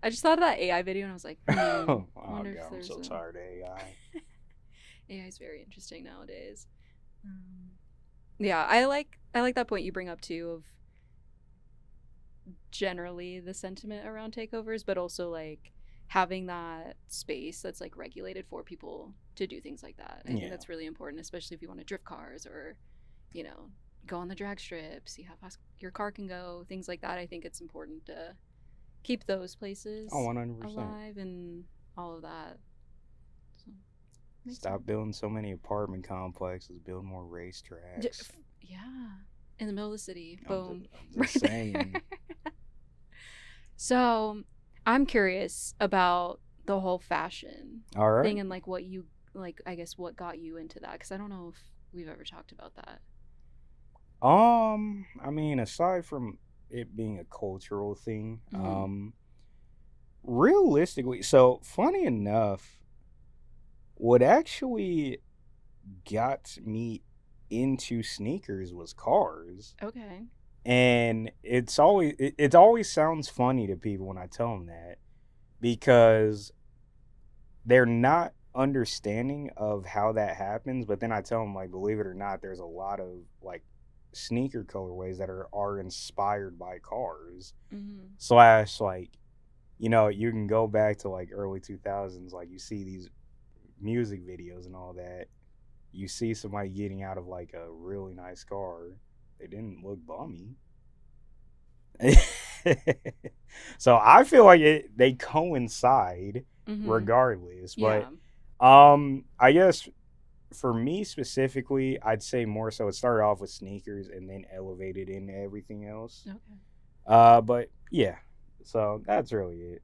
I just thought of that AI video and I was like, oh God, I'm so tired of AI. AI is very interesting nowadays. Yeah, I like that point you bring up too of generally the sentiment around takeovers, but also like having that space that's like regulated for people to do things like that. I think that's really important, especially if you want to drift cars or, you know, go on the drag strip, see how fast your car can go, things like that. I think it's important to keep those places 100%. alive and all of that. So, stop building so many apartment complexes, build more racetracks. Yeah, in the middle of the city. Boom. I'm just saying. So I'm curious about the whole fashion thing and like what you like, I guess what got you into that, because I don't know if we've ever talked about that. I mean, aside from it being a cultural thing, realistically, so funny enough, what actually got me into sneakers was cars. Okay. And it always sounds funny to people when I tell them that, because they're not understanding of how that happens. But then I tell them, like, believe it or not, there's a lot of like sneaker colorways that are inspired by cars. Slash, like, you know, you can go back to like early 2000s, like you see these music videos and all that. You see somebody getting out of like a really nice car. They didn't look bummy. So I feel like they coincide regardless. But I guess for me specifically, I'd say more so it started off with sneakers and then elevated into everything else. Okay. But yeah, so that's really it.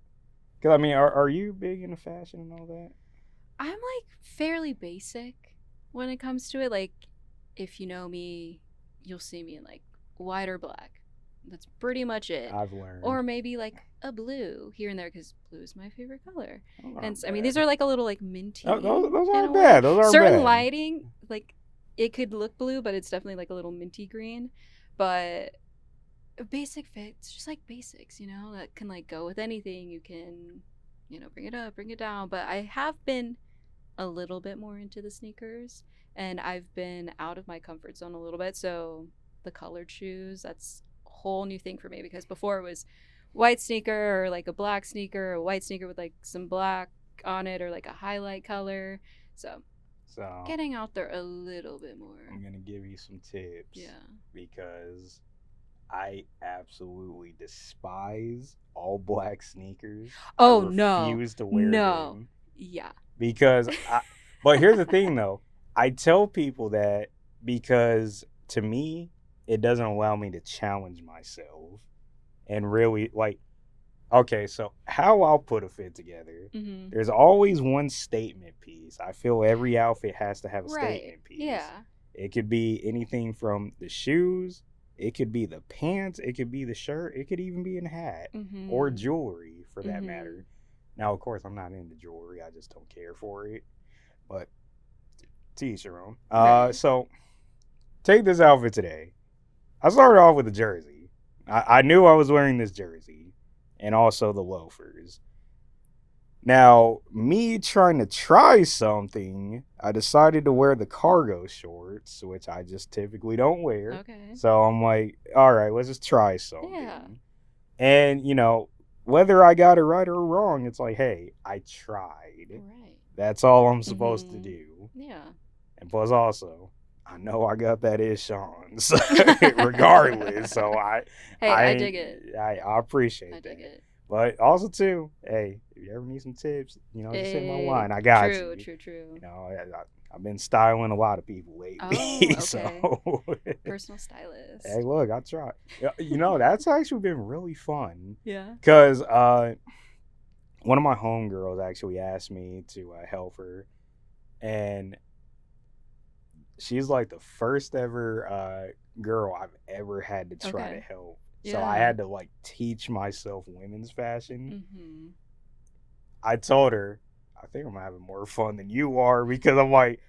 Because I mean, are you big into fashion and all that? I'm like fairly basic when it comes to it. Like, if you know me, you'll see me in like white or black. That's pretty much it. I've learned. Or maybe like a blue here and there, because blue is my favorite color. And I mean, these are like a little like minty. Those aren't bad. Those aren't certain bad. lighting, like it could look blue, but it's definitely like a little minty green. But basic fits, just like basics, you know, that can like go with anything. You can, you know, bring it up, bring it down. But I have been a little bit more into the sneakers, and I've been out of my comfort zone a little bit. So the colored shoes, that's a whole new thing for me, because before it was white sneaker or like a black sneaker, or a white sneaker with like some black on it or like a highlight color. So So getting out there a little bit more. I'm gonna give you some tips. Yeah. Because I absolutely despise all black sneakers. Oh I no. refuse to wear No. them Yeah. because I. But here's the thing, though. I tell people that because to me, it doesn't allow me to challenge myself and really like. Okay, so how I'll put a fit together. Mm-hmm. There's always one statement piece. I feel every outfit has to have a Right. statement piece. Yeah. It could be anything from the shoes, it could be the pants, it could be the shirt, it could even be a hat Mm-hmm. or jewelry for that Mm-hmm. matter. Now, of course, I'm not into jewelry. I just don't care for it. But to each your own. Right. So take this outfit today. I started off with a jersey. I knew I was wearing this jersey and also the loafers. Now, me trying to try something, I decided to wear the cargo shorts, which I just typically don't wear. Okay. So I'm like, all right, let's just try something. Yeah. And, whether I got it right or wrong, it's like, hey, I tried. Right. That's all I'm supposed to do. Yeah. And plus, also, I know I got that ish on, so regardless. So I dig it. I appreciate that. I dig it. But also too, hey, if you ever need some tips, just hit my line. I got you. True. I've been styling a lot of people lately. Oh, okay. So personal stylist. Hey, look, I tried. That's actually been really fun. Yeah. Because one of my homegirls actually asked me to help her, and she's like the first ever girl I've ever had to try to help. Yeah. So I had to like teach myself women's fashion. Mm-hmm. I told her, I think I'm having more fun than you are because I'm like,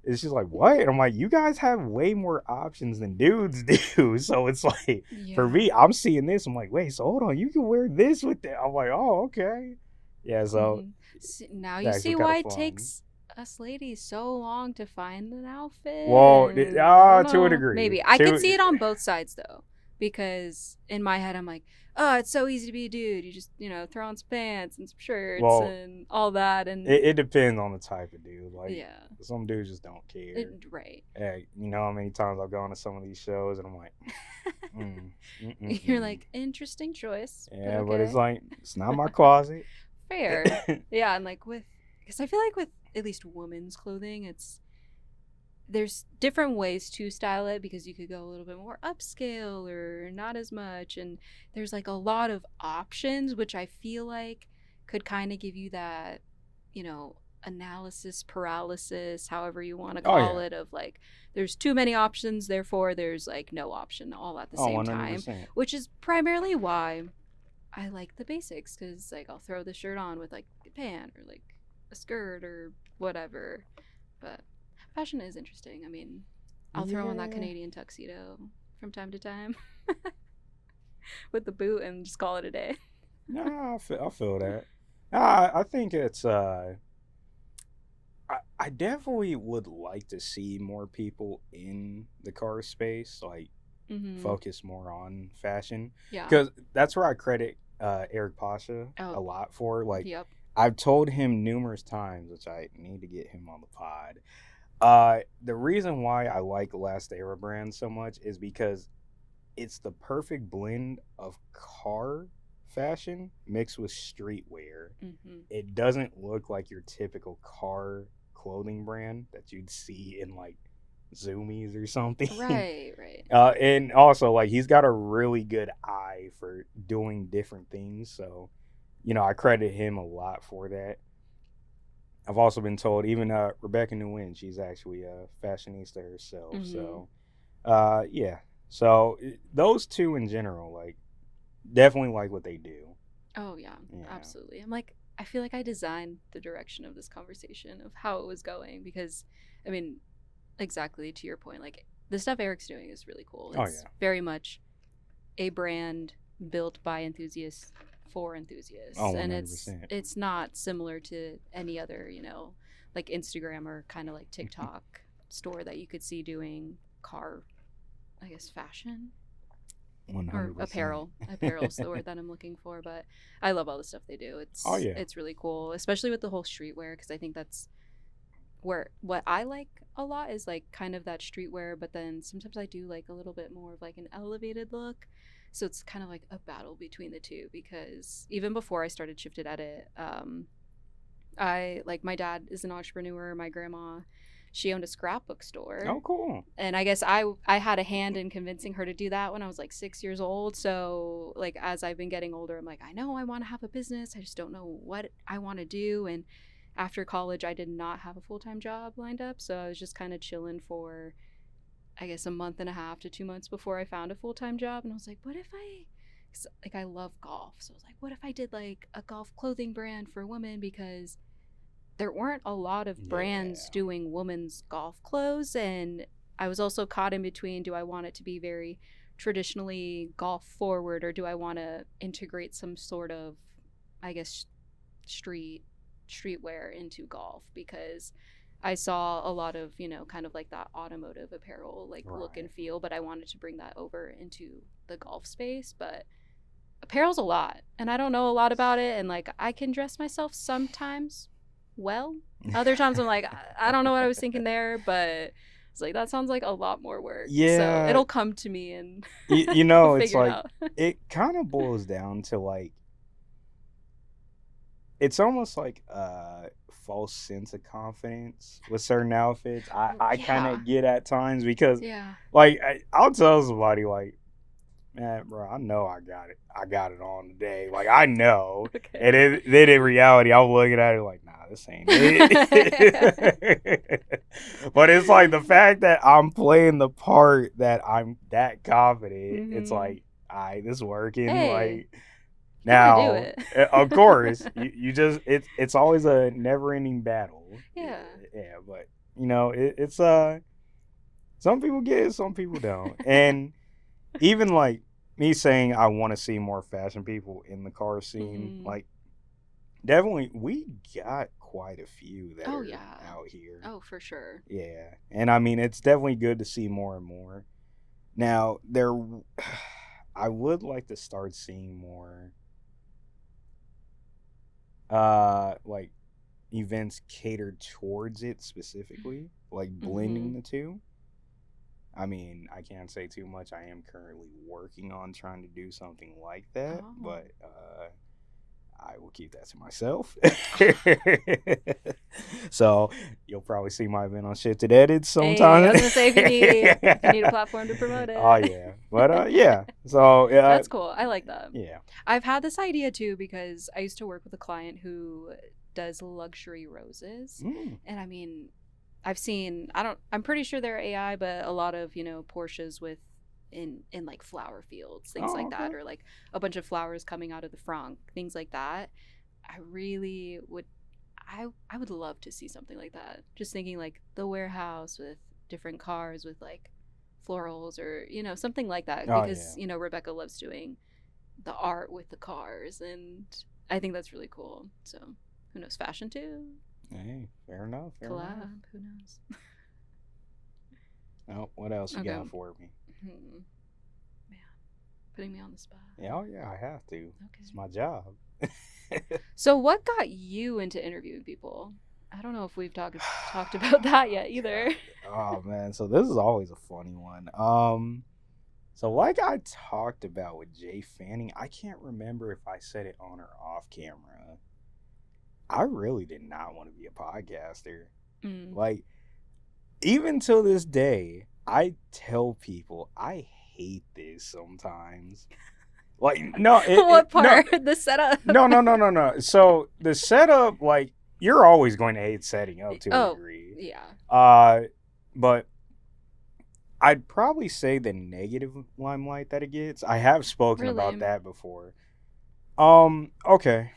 and she's like, what? And I'm like, you guys have way more options than dudes do. So it's like, for me, I'm seeing this. I'm like, wait, so hold on, you can wear this with that. I'm like, oh, okay. Yeah, so. Now you see why it takes us ladies so long to find an outfit. Well, to a degree. Maybe. I could see it on both sides, though. Because in my head, I'm like, oh, it's so easy to be a dude. You just, throw on some pants and some shirts and all that. And it depends on the type of dude. Like, some dudes just don't care. Right. Hey, you know how many times I've gone to some of these shows and I'm like, You're like, interesting choice. Yeah, but it's like, it's not my closet. Fair. Yeah, and because I feel like with at least women's clothing, there's different ways to style it because you could go a little bit more upscale or not as much, and there's like a lot of options, which I feel like could kind of give you that, analysis paralysis, however you want to call it, of like there's too many options, therefore there's like no option all at the same 100%. time, which is primarily why I like the basics, because like I'll throw the shirt on with like a pant or like a skirt or whatever. But fashion is interesting. I mean, I'll throw on that Canadian tuxedo from time to time with the boot and just call it a day. No, I feel that. I think it's I definitely would like to see more people in the car space, like focus more on fashion. Yeah, because that's where I credit Eric Pasha a lot for. Like, I've told him numerous times, which I need to get him on the pod. The reason why I like Last Era brand so much is because it's the perfect blend of car fashion mixed with streetwear. It doesn't look like your typical car clothing brand that you'd see in like Zoomies or something. Right. And also, like, he's got a really good eye for doing different things. So, I credit him a lot for that. I've also been told, even Rebecca Nguyen, she's actually a fashionista herself. So, yeah. So, those two in general, like, definitely like what they do. Oh, yeah. Absolutely. I'm like, I feel like I designed the direction of this conversation of how it was going because, I mean, exactly to your point, like, the stuff Eric's doing is really cool. It's very much a brand built by enthusiasts for enthusiasts. 100%. And it's not similar to any other, like Instagram or kind of like TikTok store that you could see doing car, I guess, fashion. or 100%. apparel's the word that I'm looking for, but I love all the stuff they do. Oh yeah. It's really cool, especially with the whole streetwear, because I think that's where what I like a lot is like kind of that streetwear, but then sometimes I do like a little bit more of like an elevated look. So it's kind of like a battle between the two, because even before I started Shifted Edit, I like, my dad is an entrepreneur, my grandma, she owned a scrapbook store. Oh, cool. And I guess I had a hand in convincing her to do that when I was like 6 years old. So like as I've been getting older, I'm like, I know I want to have a business. I just don't know what I want to do. And after college, I did not have a full-time job lined up. So I was just kind of chilling for, I guess, a month and a half to 2 months before I found a full-time job. And I was like, what if like, I love golf. So I was like, what if I did like a golf clothing brand for women? Because there weren't a lot of brands doing women's golf clothes. And I was also caught in between, do I want it to be very traditionally golf forward, or do I want to integrate some sort of, I guess, streetwear into golf? Because I saw a lot of, kind of like that automotive apparel like look and feel, but I wanted to bring that over into the golf space. But apparel's a lot, and I don't know a lot about it, and like, I can dress myself sometimes well. Other times I'm like, I don't know what I was thinking there, but it's like, that sounds like a lot more work. Yeah. So it'll come to me, and it's like, it kind of boils down to like, it's almost like a false sense of confidence with certain outfits. I kind of get at times, because like, I'll tell somebody like, man, bro, I know I got it on today. Like, I know. Okay. And then in reality, I'm looking at it like, nah, this ain't it. But it's like the fact that I'm playing the part that I'm that confident. Mm-hmm. It's like, this is working. Hey, like, now, do it. Of course, you just, it's always a never-ending battle. Yeah. Yeah, but it's some people get it, some people don't, and. Even like me saying I want to see more fashion people in the car scene, like, definitely we got quite a few that are out here. Oh, for sure. Yeah, and I mean, it's definitely good to see more and more. Now, I would like to start seeing more like events catered towards it specifically, like blending the two. I mean, I can't say too much. I am currently working on trying to do something like that, but I will keep that to myself. So you'll probably see my event on Shifted Edit sometime. Hey, I was gonna say, if you need a platform to promote it. Oh yeah, but yeah. So that's cool. I like that. Yeah, I've had this idea too, because I used to work with a client who does luxury roses, and I mean, I've seen, I'm pretty sure they're AI, but a lot of, Porsches with in like flower fields, things like that, or like a bunch of flowers coming out of the front, things like that. I really would, I would love to see something like that. Just thinking like the warehouse with different cars with like florals, or, something like that, because, Rebecca loves doing the art with the cars, and I think that's really cool. So who knows, fashion too. Hey, fair enough. Collab, who knows? Oh, what else you got for me? Man, putting me on the spot. Yeah, I have to. Okay. It's my job. So what got you into interviewing people? I don't know if we've talked about that yet either. Oh, man. So this is always a funny one. So like I talked about with Jay Fanning, I can't remember if I said it on or off camera. I really did not want to be a podcaster. Like, even till this day, I tell people I hate this sometimes. Like, no. What part? No, the setup? No. So, the setup, like, you're always going to hate setting up to a degree. Yeah. But I'd probably say the negative limelight that it gets. I have spoken about that before. Okay.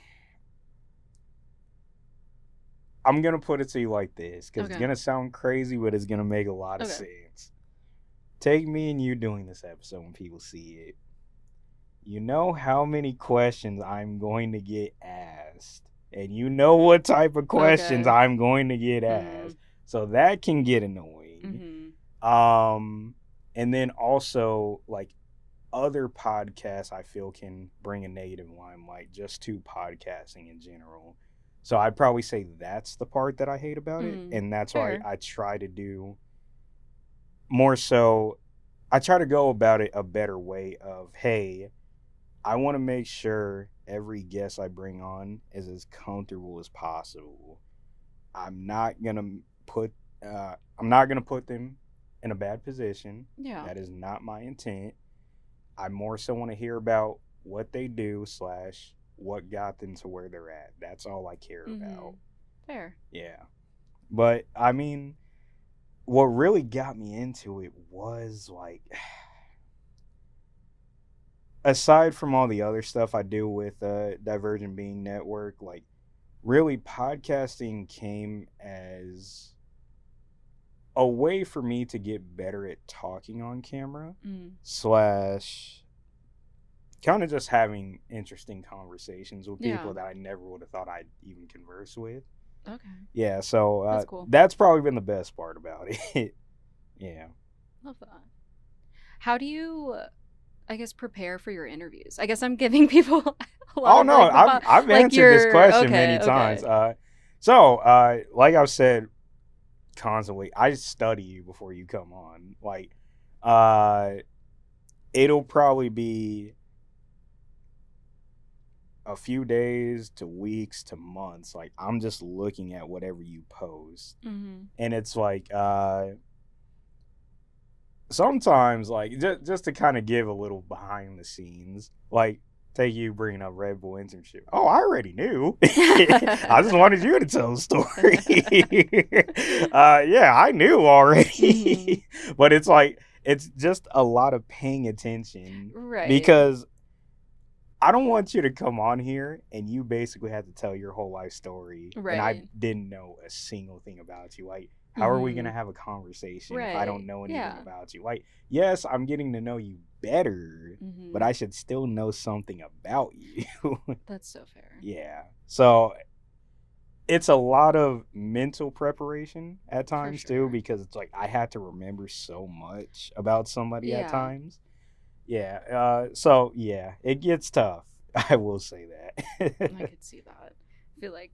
I'm going to put it to you like this, because it's going to sound crazy, but it's going to make a lot of sense. Take me and you doing this episode when people see it. You know how many questions I'm going to get asked, and you know what type of questions I'm going to get asked. So that can get annoying. And then also, like, other podcasts I feel can bring a negative limelight just to podcasting in general. So I'd probably say that's the part that I hate about it. And that's why Fair. I try to do more so, I try to go about it a better way of, hey, I want to make sure every guest I bring on is as comfortable as possible. I'm not gonna put I'm not gonna put them in a bad position. Yeah. That is not my intent. I more so want to hear about what they do slash what got them to where they're at. That's all I care about. Fair. Yeah. But I mean, what really got me into it was like, aside from all the other stuff I do with Divergent Being Network, like really podcasting came as a way for me to get better at talking on camera slash kind of just having interesting conversations with people that I never would have thought I'd even converse with. Okay. Yeah, so that's cool. That's probably been the best part about it. Yeah. Love that. How do you, I guess, prepare for your interviews? I guess I'm giving people a lot of I've like answered this question okay, many times. Like I've said constantly, I study you before you come on. Like, it'll probably be a few days to weeks to months. Like, I'm just looking at whatever you post, and it's like, sometimes, like, just to kind of give a little behind the scenes, like, take you bringing up Red Bull internship. Oh, I already knew. I just wanted you to tell the story. Yeah, I knew already. But it's like, it's just a lot of paying attention. Right. Because I don't want you to come on here and you basically have to tell your whole life story. Right. And I didn't know a single thing about you. Like, how are we going to have a conversation if I don't know anything about you? Like, yes, I'm getting to know you better, but I should still know something about you. That's so fair. Yeah. So it's a lot of mental preparation at times too, because it's like I had to remember so much about somebody at times. Yeah. So yeah, it gets tough. I will say that. I could see that. I feel like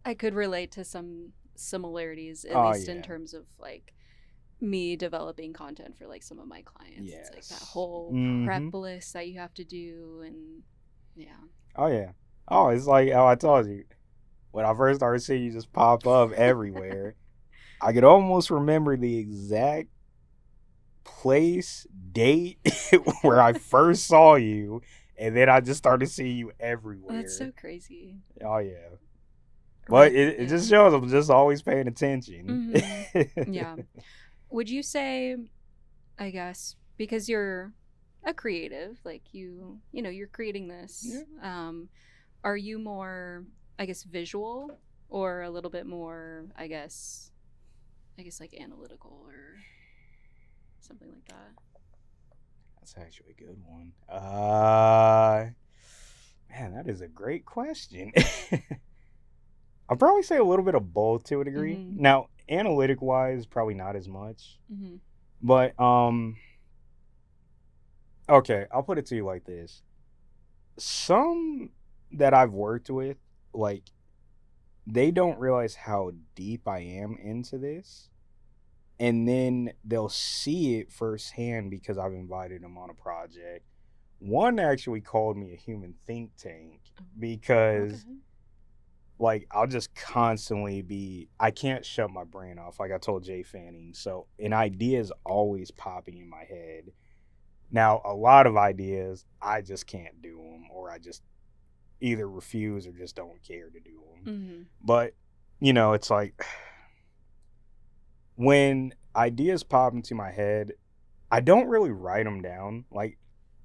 I could relate to some similarities, at least in terms of like me developing content for like some of my clients. It's like that whole prep list that you have to do, and Oh yeah. Oh, it's like how I told you. When I first started seeing you just pop up everywhere, I could almost remember the exact place, date where I first saw you, and then I just started seeing you everywhere. That's so crazy. Oh yeah. But it just shows I'm just always paying attention. Yeah. Would you say, I guess, because you're a creative, like you're creating this, are you more, I guess, visual or a little bit more, I guess like analytical or something like that? That's actually a good one. Man, that is a great question. I'll probably say a little bit of both to a degree. Now, analytic wise, probably not as much. But okay, I'll put it to you like this. Some that I've worked with, like, they don't realize how deep I am into this. And then they'll see it firsthand because I've invited them on a project. One actually called me a human think tank because like I'll just constantly I can't shut my brain off, like I told Jay Fanning. So an idea is always popping in my head. Now, a lot of ideas, I just can't do them, or I just either refuse or just don't care to do them. But, it's like when ideas pop into my head, I don't really write them down. Like,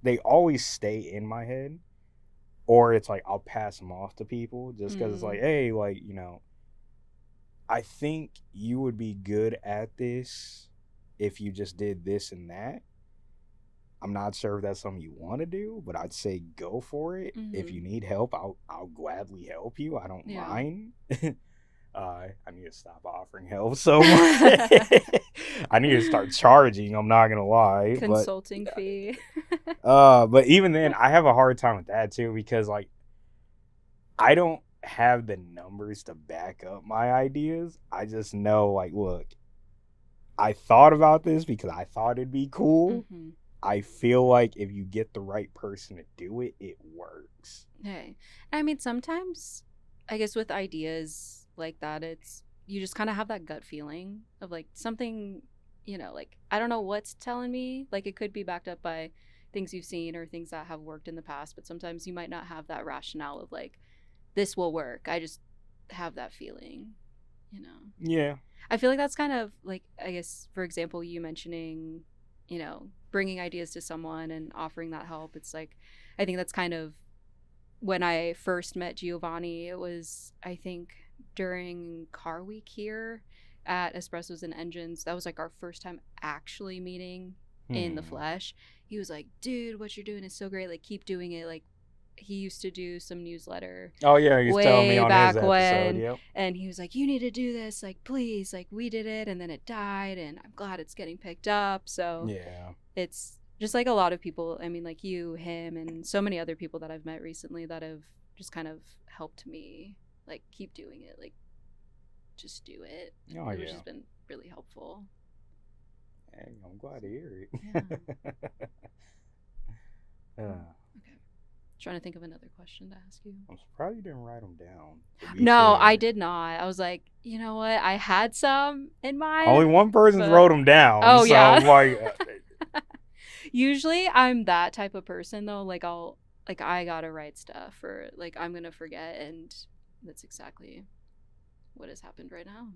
they always stay in my head. Or it's like I'll pass them off to people just because it's like, hey, like, I think you would be good at this if you just did this and that. I'm not sure if that's something you want to do, but I'd say go for it. If you need help, I'll gladly help you. I don't mind. I need to stop offering help so much. I need to start charging. I'm not gonna lie, Consulting fee. but even then, I have a hard time with that too because like I don't have the numbers to back up my ideas. I just know like, look, I thought about this because I thought it'd be cool. Mm-hmm. I feel like if you get the right person to do it, it works. Hey, I mean, sometimes I guess with ideas like that, it's you just kind of have that gut feeling of like something, like I don't know what's telling me. Like it could be backed up by things you've seen or things that have worked in the past, but sometimes you might not have that rationale of like this will work. I just have that feeling. Yeah. I feel like that's kind of like, I guess, for example, you mentioning, bringing ideas to someone and offering that help. It's like, I think that's kind of when I first met Giovanni. It was, I think, during Car Week here at Espressos and Engines. That was like our first time actually meeting in the flesh. He was like, dude, what you're doing is so great. Like, keep doing it. Like, he used to do some newsletter Oh yeah, he's telling me way on his back episode. when, Yep. and he was like, you need to do this, like, please, like, we did it and then it died and I'm glad it's getting picked up. So Yeah. it's just like a lot of people, I mean, like you, him, and so many other people that I've met recently that have just kind of helped me like keep doing it, like just do it, Oh which yeah. has been really helpful. Hey, I'm glad to hear it. Yeah. uh, Okay. Trying to think of another question to ask you. I'm surprised you didn't write them down. No, I did not. I was like, you know what? I had some in mind. Only one person but... wrote them down. Oh, so yeah. I'm like, usually I'm that type of person though. Like I gotta write stuff or like I'm gonna forget, and that's exactly what has happened right now.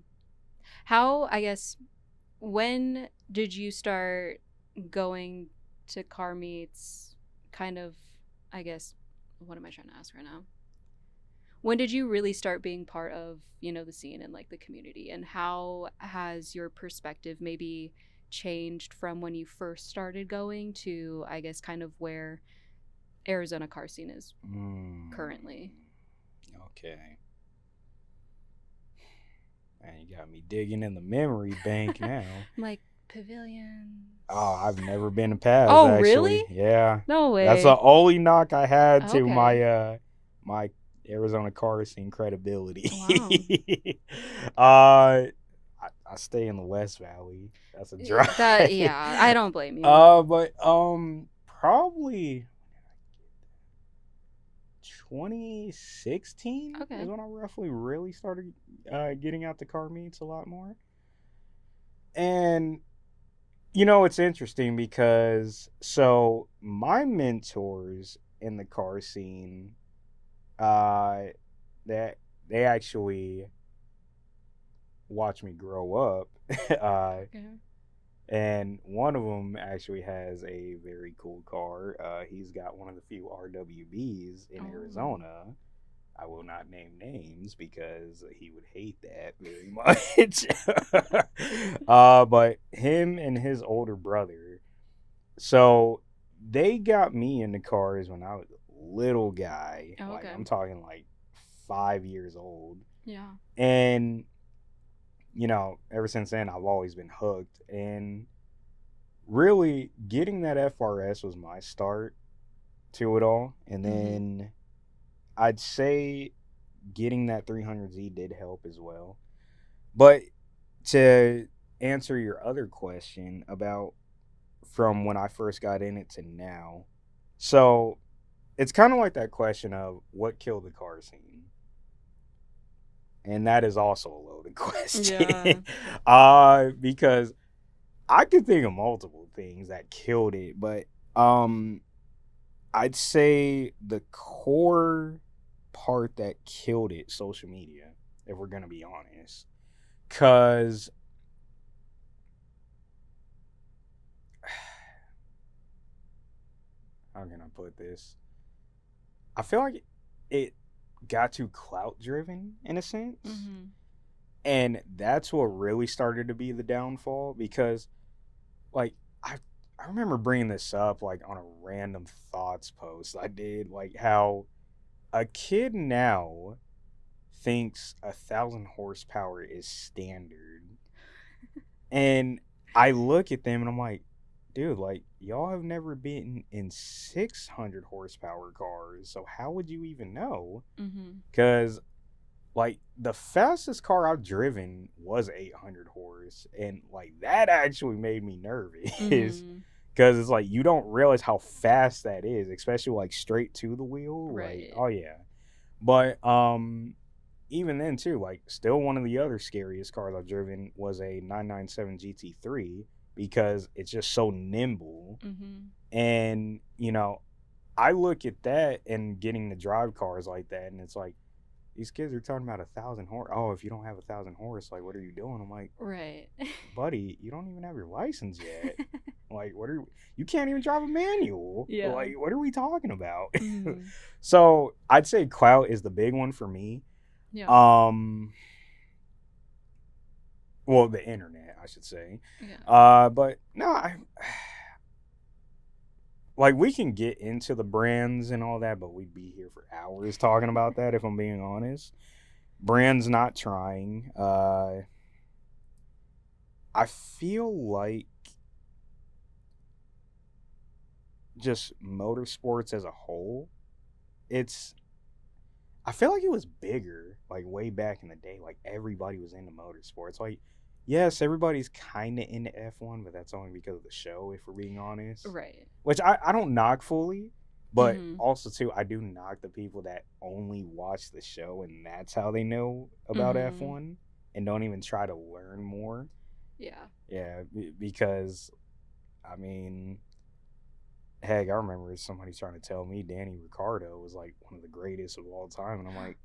How, I guess, when did you start going to car meets? Kind of, I guess, what am I trying to ask right now? When did you really start being part of, the scene and like the community, and how has your perspective maybe changed from when you first started going to, I guess, kind of where Arizona car scene is currently? Okay. Man, you got me digging in the memory bank now. Like pavilions. Oh, I've never been to Paz. Oh, actually. really? Yeah. No way. That's the only knock I had to Okay. my Arizona car scene credibility. Wow. I stay in the West Valley. That's a drive. Yeah, I don't blame you. But probably 2016 Okay. is when I roughly really started getting out to car meets a lot more. And it's interesting because so my mentors in the car scene, that they actually watched me grow up. Okay. And one of them actually has a very cool car. He's got one of the few RWBs in Arizona. I will not name names because he would hate that very much. But him and his older brother, so they got me into cars when I was a little guy. Oh, Like okay. I'm talking like 5 years old. Yeah. And ever since then I've always been hooked. And really getting that FRS was my start to it all. And then I'd say getting that 300Z did help as well. But to answer your other question about from when I first got in it to now, so it's kind of like that question of what killed the car scene. And that is also a loaded question. Yeah. Because I could think of multiple things that killed it, but I'd say the core part that killed it, social media, if we're gonna be honest. Cause how can I put this? I feel like it got too clout driven in a sense. And that's what really started to be the downfall because like I remember bringing this up like on a random thoughts post I did, like how a kid now thinks 1,000 horsepower is standard. And I look at them and I'm like, dude, like, y'all have never been in 600 horsepower cars, so how would you even know? Because, like, the fastest car I've driven was 800 horse, and, like, that actually made me nervous. Because it's like, you don't realize how fast that is, especially, like, straight to the wheel. Right. Like, oh, yeah. But, even then, too, like, still one of the other scariest cars I've driven was a 997 GT3, because it's just so nimble. And, you know, I look at that and getting to drive cars like that, and it's like, these kids are talking about 1,000 horse. Oh, if you don't have 1,000 horse, like, what are you doing? I'm like, right, buddy, you don't even have your license yet. Like, you can't even drive a manual. Yeah. Like, what are we talking about? So I'd say clout is the big one for me. Yeah. Well, the internet, I should say. Yeah. But no, like, we can get into the brands and all that, but we'd be here for hours talking about that, if I'm being honest. Brands not trying. I feel like just motorsports as a whole, I feel like it was bigger, like, way back in the day. Like, everybody was into motorsports. Like, yes, everybody's kind of into F1, but that's only because of the show, if we're being honest. Right. Which I don't knock fully, but also, too, I do knock the people that only watch the show and that's how they know about F1 and don't even try to learn more. Yeah. Yeah, because, I mean, heck, I remember somebody trying to tell me Danny Ricciardo was, like, one of the greatest of all time, and I'm like,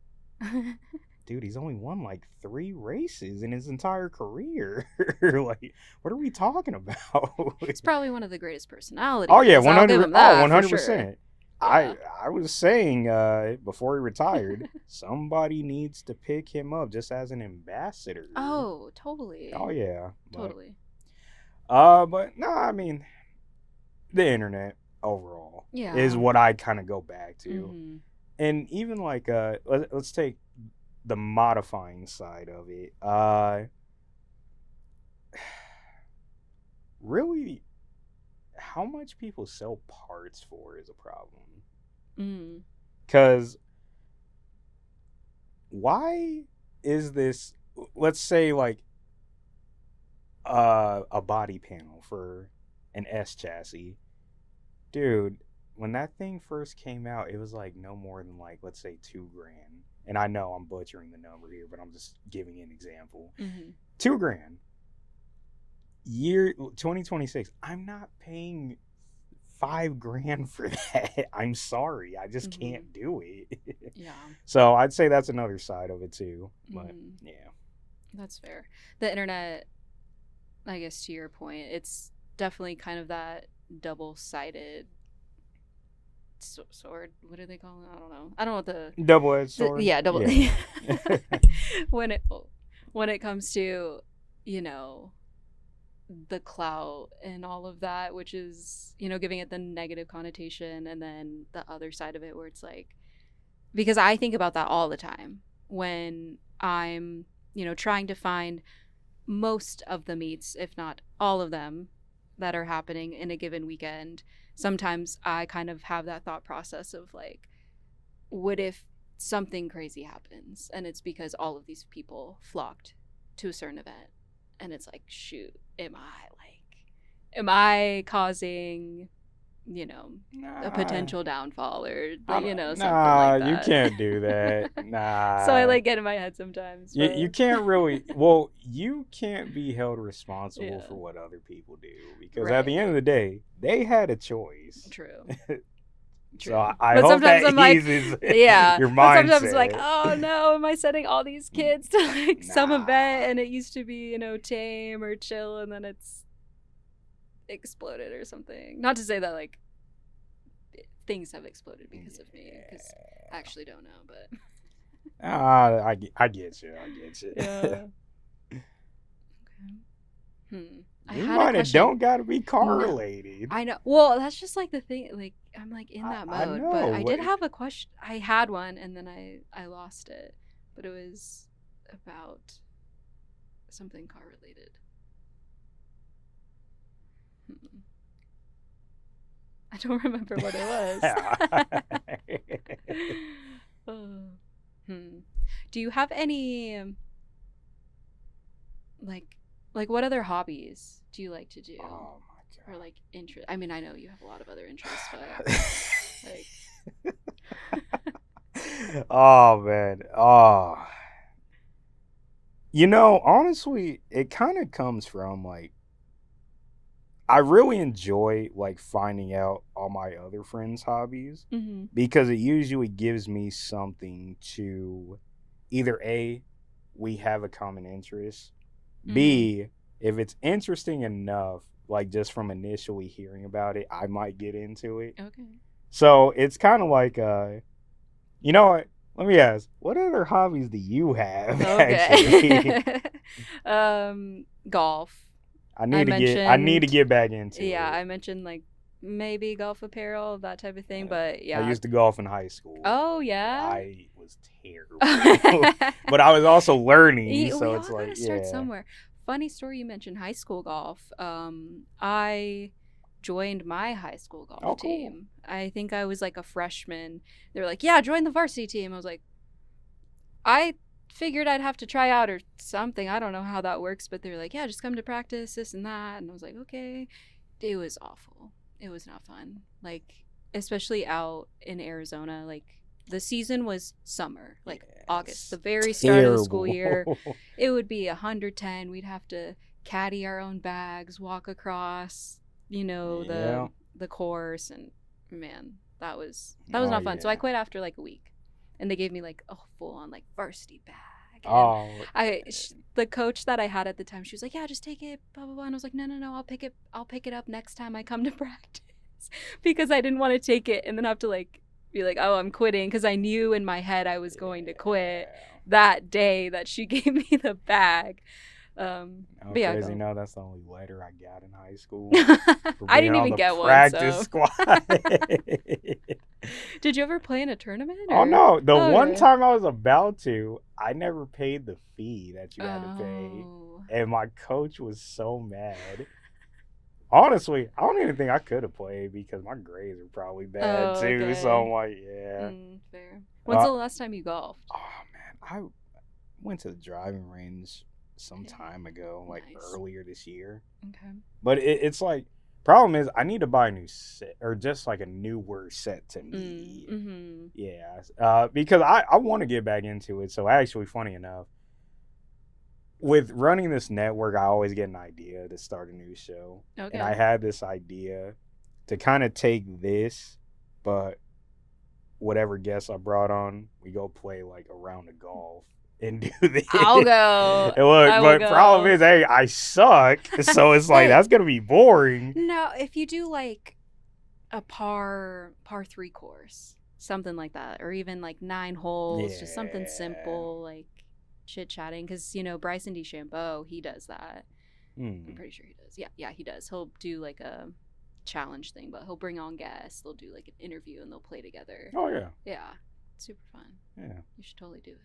dude, he's only won, like, 3 races in his entire career. Like, what are we talking about? He's probably one of the greatest personalities. Oh, yeah, 100%. 100%. Yeah. I was saying, before he retired, somebody needs to pick him up just as an ambassador. Oh, totally. Oh, yeah. Totally. But, no, I mean, the internet overall is what I kind of go back to. And even, like, let's take the modifying side of it. Really, how much people sell parts for is a problem. Because why is this, let's say, like, a body panel for an S chassis. Dude, when that thing first came out, it was like no more than, like, let's say $2,000. And I know I'm butchering the number here, but I'm just giving an example. $2,000. Year 2026. I'm not paying $5,000 for that. I'm sorry, I just can't do it. Yeah. So I'd say that's another side of it too. But yeah, that's fair. The internet, I guess, to your point, it's definitely kind of that double-sided sword. What do they call it? I don't know. I don't know what the double-edged sword. Yeah, double. Yeah. when it comes to, you know, the clout and all of that, which is, you know, giving it the negative connotation, and then the other side of it where it's like, because I think about that all the time when I'm, you know, trying to find most of the meets, if not all of them, that are happening in a given weekend. Sometimes I kind of have that thought process of like, what if something crazy happens and it's because all of these people flocked to a certain event, and it's like, shoot, am I causing, you know, a potential downfall, or, you know, something like that? You can't do that. Nah. So I like get in my head sometimes. You can't really. Well, you can't be held responsible for what other people do, because at the end of the day, they had a choice. True. So I hope that eases your mindset. But sometimes it's like, oh no, am I sending all these kids to like some event, and it used to be, you know, tame or chill, and then it's exploded or something. Not to say that like things have exploded because of me, because I actually don't know, but I get you. Yeah. Okay. You might have don't gotta be correlated. I know. Well, that's just like the thing. Like, I'm like in that mode. But I did have a question. I had one, and then I lost it. but it was about something car related. I don't remember what it was. Do you have any like what other hobbies do you like to do? Oh my god. Or like interest? I mean, I know you have a lot of other interests, but like. Oh man. Oh. Honestly, it kind of comes from like I really enjoy like finding out all my other friends' hobbies because it usually gives me something to either A, we have a common interest, B, if it's interesting enough, like just from initially hearing about it, I might get into it. Okay. So it's kind of like, you know what? Let me ask, what other hobbies do you have? Okay. Golf. I need to get back into it. Yeah, I mentioned like maybe golf apparel, that type of thing, but yeah. I used to golf in high school. Oh yeah. I was terrible, but I was also learning, so it's like start somewhere. Funny story, you mentioned high school golf. I joined my high school golf team. I think I was like a freshman. They were like, "Yeah, join the varsity team." I was like, I figured I'd have to try out or something. I don't know how that works, but they were like, yeah, just come to practice, this and that. And I was like, okay. It was awful. It was not fun. Like, especially out in Arizona, like the season was summer, like August, the very start of the school year. It would be 110. We'd have to caddy our own bags, walk across, the course, and man, that was not fun. So I quit after like a week. And they gave me like a full-on like varsity bag. And the coach that I had at the time, she was like, "Yeah, just take it, blah blah blah." And I was like, "No, I'll pick it up next time I come to practice," because I didn't want to take it and then have to like be like, "Oh, I'm quitting," because I knew in my head I was going to quit that day that she gave me the bag. But yeah, crazy. No, that's the only letter I got in high school. I didn't even get practice squad. Did you ever play in a tournament? Or? Oh no, the one time I was about to, I never paid the fee that you had to pay, and my coach was so mad. Honestly, I don't even think I could have played because my grades were probably bad too. Okay. So I'm like, yeah. Fair. When's the last time you golfed? Oh man, I went to the driving range some time ago, like earlier this year. Okay. But it's like, problem is I need to buy a new set, or just like a newer set to me. Yeah. Because I want to get back into it. So actually, funny enough, with running this network, I always get an idea to start a new show. Okay. And I had this idea to kind of take this, but whatever guests I brought on, we go play like a round of golf and do this. I'll go. But problem is, hey, I suck. So it's like, that's going to be boring. No, if you do like a par 3 course, something like that, or even like 9 holes, just something simple, like chit-chatting, because Bryson DeChambeau, he does that. I'm pretty sure he does. Yeah, he does. He'll do like a challenge thing, but he'll bring on guests, they'll do like an interview and they'll play together. Oh yeah, super fun. Yeah, you should totally do it.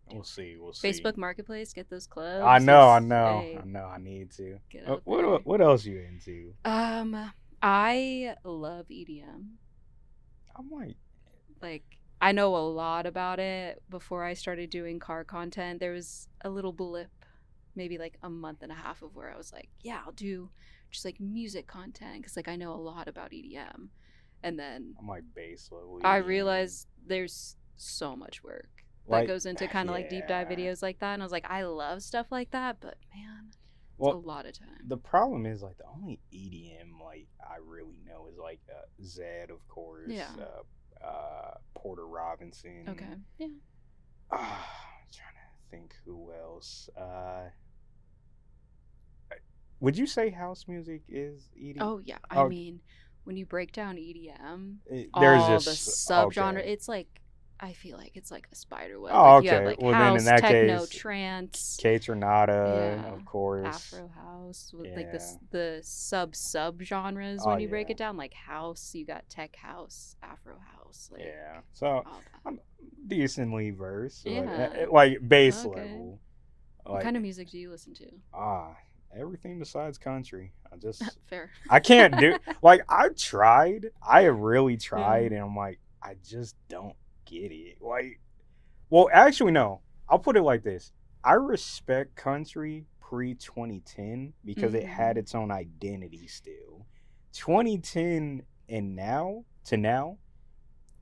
We'll see. Facebook Marketplace, get those clubs. I know. I need to. What else are you into? I love EDM. I'm like I know a lot about it. Before I started doing car content, there was a little blip, maybe like a month and a half of where I was like, yeah, I'll do just like music content because like I know a lot about EDM. And then I'm like bass level. I realized there's so much work that goes into kind of like deep dive videos like that. And I was like, I love stuff like that, but man, it's a lot of time. The problem is like the only EDM like I really know is like Zed, of course. Yeah. Porter Robinson. Okay. Yeah. I'm trying to think who else. Would you say house music is EDM? Oh yeah. I mean, when you break down EDM, there's all just the subgenre. Okay. It's like I feel like it's like a spider web. Oh, Like you have okay. like Well, then in house, that techno, case, trance, Kate Renata, yeah, of course. Afro house with like Yeah. the sub genres Oh, when you break yeah. it down. Like house, you got tech house, Afro house, like Yeah. So all that. I'm decently versed, Yeah. like base Okay. level. What kind of Like music do you listen to? ah, everything besides country. Fair. I can't do like I tried. I have really Yeah. tried, and I'm like I just don't get it. Like, well, actually, no. I'll put it like this: I respect country pre 2010 because it had Mm-hmm. its own identity still. 2010 and now,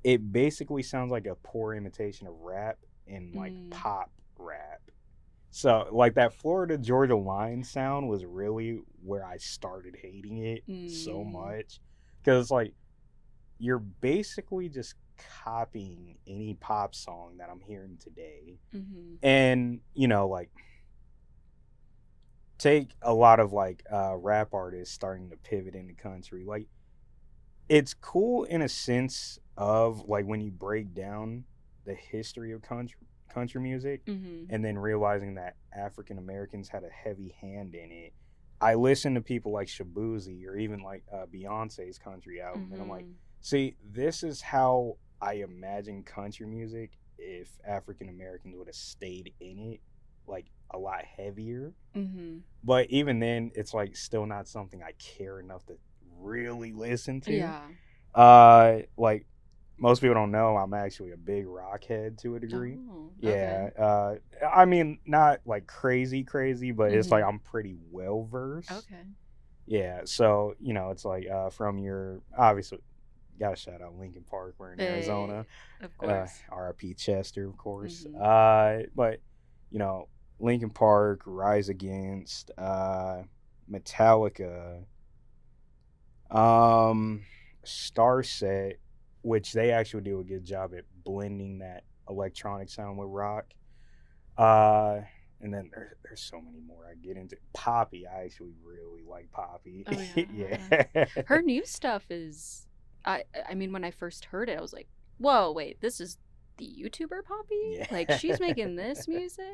it basically sounds like a poor imitation of rap and like Mm. pop rap. So like that Florida Georgia line sound was really where I started hating it so Mm. much because like you're basically just copying any pop song that I'm hearing today, Mm-hmm. and like take a lot of like rap artists starting to pivot into country. Like it's cool in a sense of like when you break down the history of country music Mm-hmm. and then realizing that African Americans had a heavy hand in it. I listen to people like Shabuzi or even like Beyonce's country album, and I'm like, Mm-hmm. see, this is how I imagine country music if African Americans would have stayed in it, like a lot heavier. Mm-hmm. But even then, it's like still not something I care enough to really listen to. Yeah. Like most people don't know, I'm actually a big rock head to a degree. Oh, okay. Yeah. I mean, not like crazy, but it's like Mm-hmm. I'm pretty well versed. Okay. Yeah. So it's like from your obviously gotta shout out Lincoln Park. We're in Arizona. Of course. R.I.P. Chester, of course. Mm-hmm. But you know, Lincoln Park, Rise Against, Metallica, um, Starset, which they actually do a good job at blending that electronic sound with rock. Uh, and then there's so many more I get into. Poppy, I actually really like Poppy. Oh yeah. Yeah. Her new stuff is I mean when I first heard it I was like, "Whoa, wait, this is the YouTuber Poppy? Yeah. Like she's making this music?"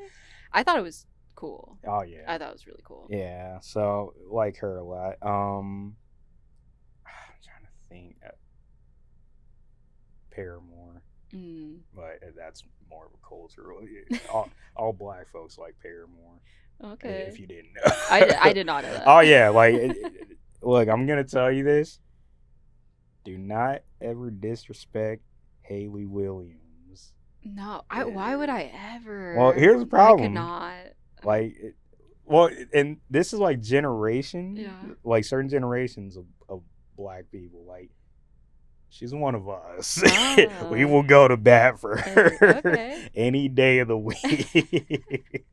I thought it was cool. Oh yeah. I thought it was really cool. Yeah. So like her a lot. I'm trying to think. Paramore, Mm. but that's more of a cultural. All black folks like Paramore. Okay. If you didn't know, I did not know that. Oh yeah, like look, I'm gonna tell you this. Do not ever disrespect Haley Williams. No, why would I ever? Well, here's the I problem. could not. Like, well, and this is like generation, Yeah. like certain generations of black people. Like, she's one of us. We will go to bat for her Okay. any day of the week.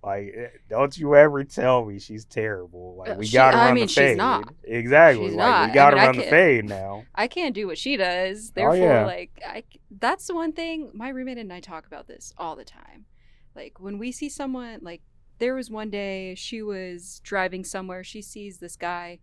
Like, don't you ever tell me she's terrible. Like, we gotta run the fade. She's not. Exactly. She's like, not. we gotta I mean, run the fade now. I can't do what she does. Oh, Therefore, yeah. like, that's the one thing. My roommate and I talk about this all the time. Like, when we see someone, like, there was one day she was driving somewhere. She sees this guy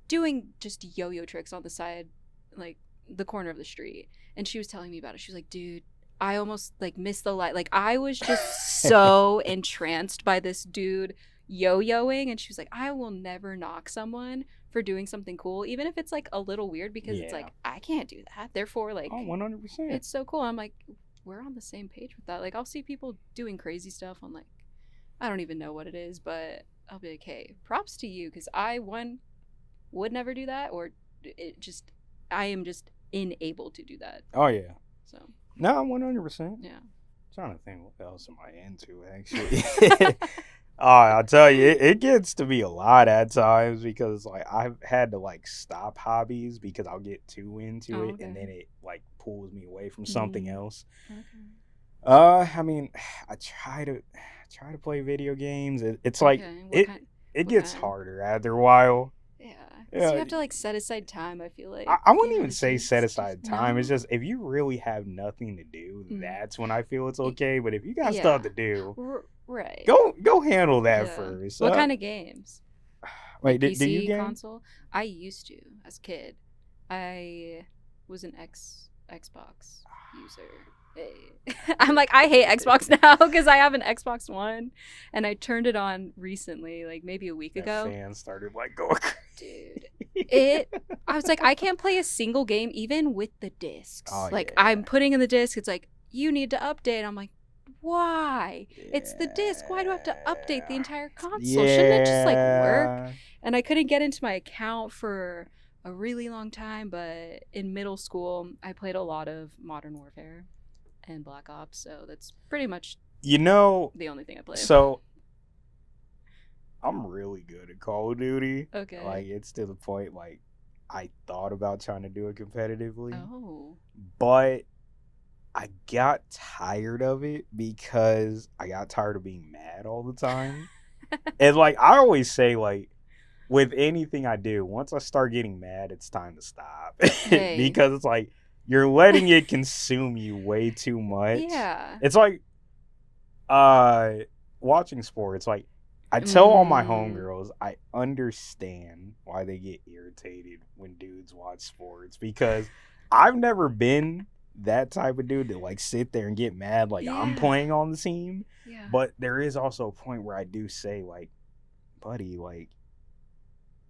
doing just yo-yo tricks on the side, like, the corner of the street. And she was telling me about it. She was like, dude, I almost like missed the light. Like I was just so entranced by this dude yo-yoing, and she was like, I will never knock someone for doing something cool, even if it's like a little weird, because it's like I can't do that. Therefore, like 100%. It's so cool. I'm like, we're on the same page with that. Like I'll see people doing crazy stuff on like I don't even know what it is, but I'll be like, hey, props to you, because I would never do that, or I am just unable to do that. Oh yeah. So no, 100%. Yeah. I'm trying to think what else am I into actually. I'll tell you, it gets to be a lot at times because like I've had to like stop hobbies because I'll get too into it and then it like pulls me away from something else. Okay. I mean, I try to play video games. It's like it gets harder after a while. Yeah, you have to like set aside time. I feel like I wouldn't even say set aside time. No. It's just if you really have nothing to do, that's when I feel it's okay. But if you got stuff to do, right, go handle that first. What kind of games? Wait, PC, do you game? Console? I used to as a kid. I was an Xbox user. Hey. I'm like, I hate Xbox now because I have an Xbox One, and I turned it on recently, like maybe a week ago. Fans started like going Dude, I was like, I can't play a single game even with the discs. Oh, like yeah. I'm putting in the disc, it's like, you need to update. I'm like, why? Yeah. It's the disc. Why do I have to update the entire console? Shouldn't it just like work? And I couldn't get into my account for a really long time, but in middle school I played a lot of Modern Warfare and Black Ops, so that's pretty much the only thing I played. So I'm really good at Call of Duty. Okay. Like, it's to the point, like, I thought about trying to do it competitively. Oh. But I got tired of it because I got tired of being mad all the time. And, like, I always say, like, with anything I do, once I start getting mad, it's time to stop. Hey. Because it's like, you're letting it consume you way too much. Yeah. It's like watching sports. Like, I tell all my homegirls, I understand why they get irritated when dudes watch sports, because I've never been that type of dude to like sit there and get mad like I'm playing on the team. Yeah. But there is also a point where I do say, like, buddy, like,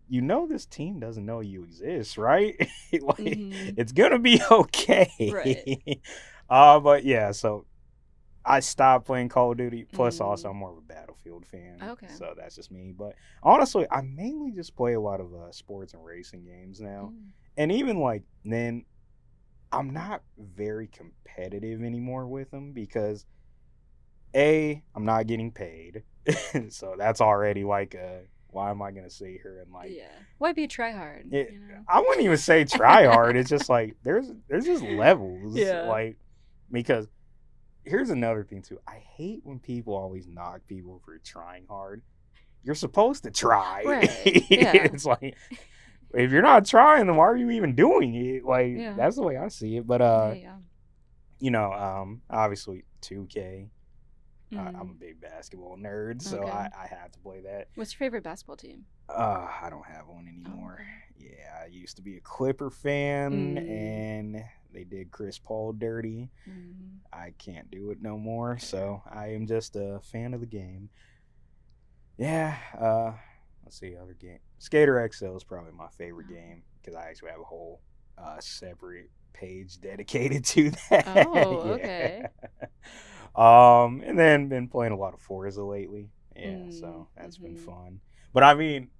you know this team doesn't know you exist, right? Like, it's gonna be okay. Right. But yeah, so I stopped playing Call of Duty. Plus, also, I'm more of a Battlefield fan. Okay. So that's just me. But honestly, I mainly just play a lot of sports and racing games now. And even like then, I'm not very competitive anymore with them because I'm not getting paid. So that's already like why am I gonna sit here and like? Yeah. Why be try hard? You know? I wouldn't even say try hard. It's just like there's just levels. Yeah. Like, because here's another thing too. I hate when people always knock people for trying hard. You're supposed to try. Right. Yeah. It's like, if you're not trying, then why are you even doing it? Like, that's the way I see it. But you know, obviously 2K. I'm a big basketball nerd, so I have to play that. What's your favorite basketball team? I don't have one anymore. Yeah, I used to be a Clipper fan, and they did Chris Paul dirty. I can't do it no more, so I am just a fan of the game. Yeah, let's see, other game. Skater XL is probably my favorite game because I actually have a whole separate page dedicated to that. Oh, okay. And then been playing a lot of Forza lately. Yeah, so that's been fun. But I mean,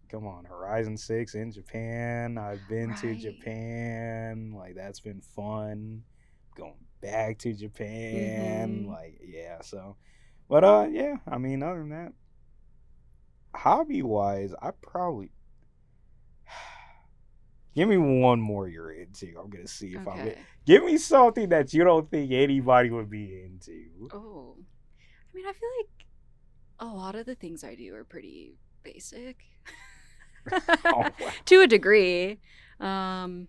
come on, Horizon 6 in Japan. I've been to Japan. Like, that's been fun. Going back to Japan. Like, yeah, so. But, yeah, I mean, other than that, hobby-wise, I probably... Give me one more you're into. I'm going to see if I'm... Give me something that you don't think anybody would be into. Oh. I mean, I feel like a lot of the things I do are pretty basic. Wow. To a degree. I'm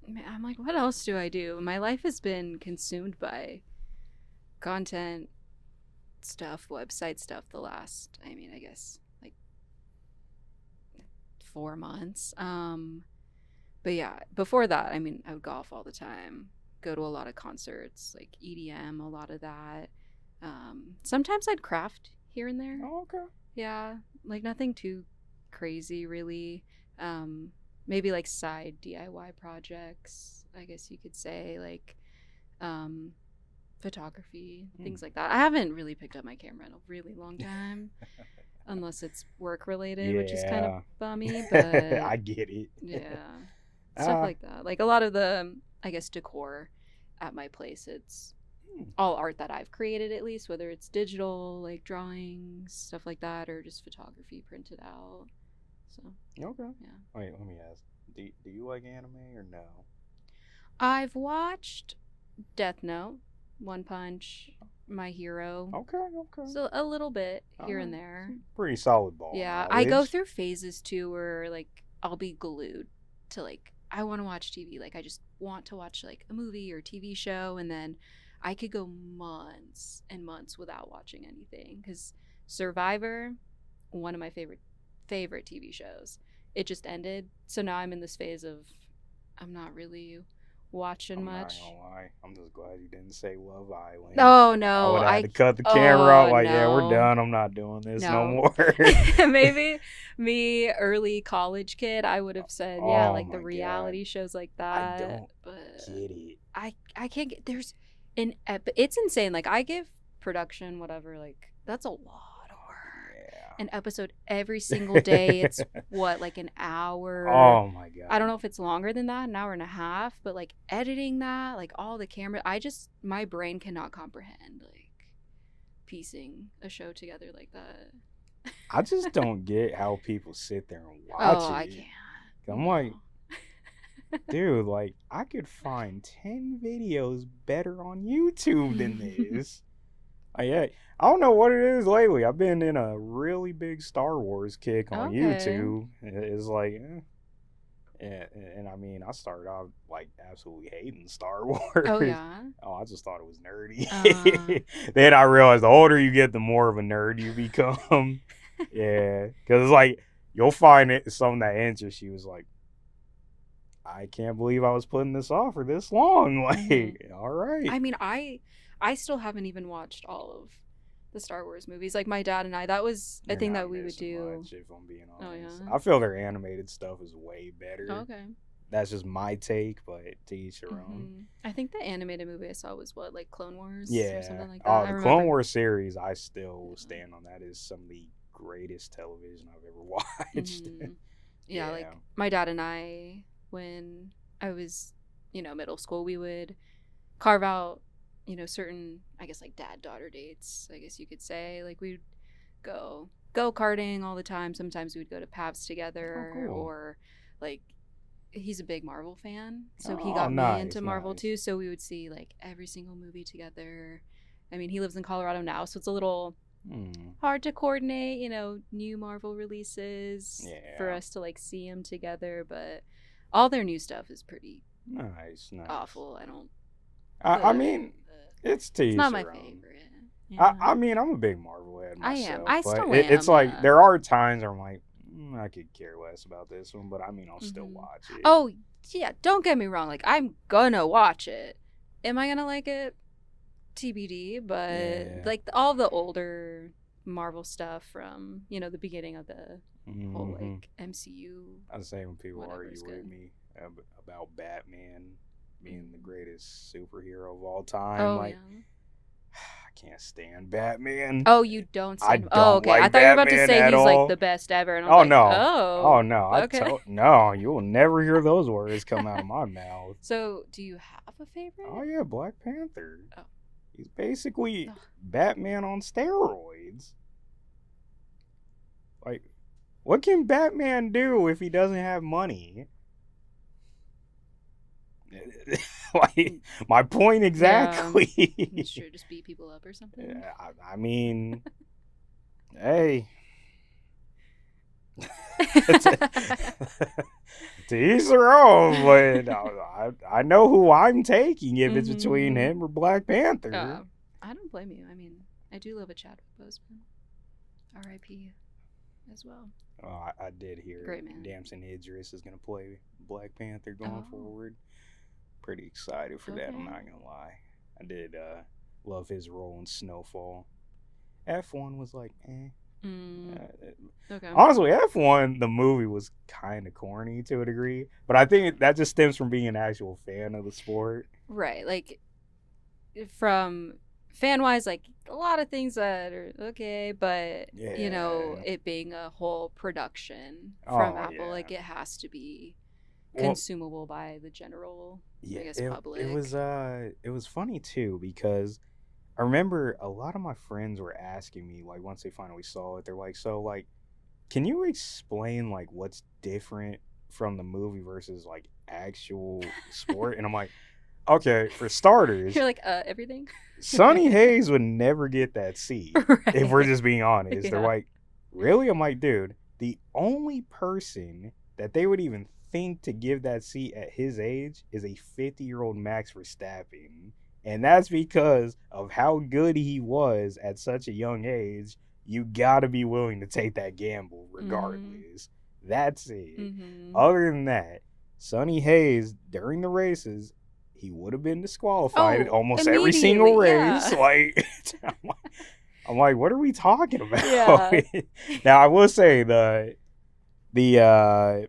like, what else do I do? My life has been consumed by content stuff, website stuff the last, I mean, I guess, like 4 months. But yeah, before that, I mean, I would golf all the time, go to a lot of concerts, like EDM, a lot of that. Sometimes I'd craft here and there. Oh, okay. Yeah, like nothing too crazy, really. Maybe like side DIY projects, I guess you could say, like photography, things like that. I haven't really picked up my camera in a really long time. Unless it's work related, which is kind of bummy, but I get it. Yeah. Stuff like that. Like a lot of the, I guess, decor at my place, it's all art that I've created, at least, whether it's digital, like drawings, stuff like that, or just photography printed out. So, okay. Yeah. Wait, let me ask. Do you like anime or no? I've watched Death Note, One Punch, My Hero. Okay. So a little bit here and there. Pretty solid ball. Yeah, knowledge. I go through phases too where like I'll be glued to like I want to watch TV. Like I just want to watch like a movie or TV show, and then I could go months and months without watching anything. Because Survivor, one of my favorite TV shows, it just ended. So now I'm in this phase of I'm not really watching I'm not much. gonna lie. I'm just glad you didn't say Love Island. Oh I no, would have had to cut the camera off. Like, yeah, we're no. done. I'm not doing this no No. more. Maybe me, early college kid, I would have said, yeah, Oh like the my god, reality shows like I that. don't But get it. I can't get it's insane. Like I give production whatever, like that's a lot of work. Yeah. An episode every single day. It's what, like an hour. Oh my god. I don't know if it's longer than that, an hour and a half, but like editing that, like all the camera, my brain cannot comprehend like piecing a show together like that. I just don't get how people sit there and watch Oh, it. I can't. I'm like, dude, like I could find 10 videos better on YouTube than this. Yeah, I don't know what it is lately. I've been in a really big Star Wars kick on Okay. YouTube. It's like, and I mean, I started off like absolutely hating Star Wars. Oh yeah. Oh, I just thought it was nerdy. Then I realized the older you get, the more of a nerd you become. Yeah, because it's like you'll find it something that interests you. Is like, I can't believe I was putting this off for this long. Like, all right. I mean, I still haven't even watched all of the Star Wars movies. Like my dad and I, that was a thing that we would do. Much, if I'm being Oh honest. yeah. I feel their animated stuff is way better. Okay. That's just my take, but to each their own. I think the animated movie I saw was what, like Clone Wars Yeah. or something like that. Oh, the Clone Wars series, I still stand on. That is some of the greatest television I've ever watched. Yeah, like my dad and I, when I was, middle school, we would carve out, certain, I guess, like dad-daughter dates, I guess you could say. Like we'd go karting all the time. Sometimes we would go to PAVs together. Oh, cool. Or like he's a big Marvel fan, so he got me into Marvel too. So we would see like every single movie together. I mean, he lives in Colorado now, so it's a little hard to coordinate, new Marvel releases for us to like see them together. But all their new stuff is pretty nice. awful. I don't. I mean, it's not my favorite. Yeah. I mean, I'm a big Marvel head myself. I am. I still am. It's like there are times where I'm like, I could care less about this one, but I mean, I'll still watch it. Oh yeah, don't get me wrong. Like I'm gonna watch it. Am I gonna like it? TBD. But like all the older Marvel stuff from the beginning of the whole like MCU. I say when people argue with me about Batman being the greatest superhero of all time, I can't stand Batman. Oh, you don't stand him. Oh, okay. Like I thought you were about to say he's all. Like the best ever. And I was no. Okay. No, you will never hear those words come out of my mouth. So, do you have a favorite? Oh yeah, Black Panther. Oh. He's basically Batman on steroids. Like, what can Batman do if he doesn't have money? Like, my point exactly. Yeah, sure, just beat people up or something. Yeah, I mean, hey. To each their own, but I know who I'm taking if it's between him or Black Panther. I don't blame you. I mean, I do love a Chadwick Boseman. R.I.P. as well. Oh, I did hear Damson Idris is going to play Black Panther going forward. Pretty excited for that, I'm not going to lie. I did love his role in Snowfall. F1 was like, Okay. Honestly, F1, the movie was kind of corny to a degree, but I think that just stems from being an actual fan of the sport. Right. Like, from fan-wise, like, a lot of things that are okay, but, it being a whole production from Apple, like, it has to be consumable by the general, I guess, public. It was funny, too, because I remember a lot of my friends were asking me, like, once they finally saw it, they're like, so, like, can you explain, like, what's different from the movie versus, like, actual sport? And I'm like, okay, for starters. You're like, everything? Sonny Hayes would never get that seat, if we're just being honest. Yeah. They're like, really? I'm like, dude, the only person that they would even think to give that seat at his age is a 50-year-old Max Verstappen. And that's because of how good he was at such a young age. You got to be willing to take that gamble regardless. That's it. Other than that, Sonny Hayes, during the races, he would have been disqualified at Oh, almost every single immediately, race. yeah. Like, I'm like, what are we talking about? Yeah. Now, I will say the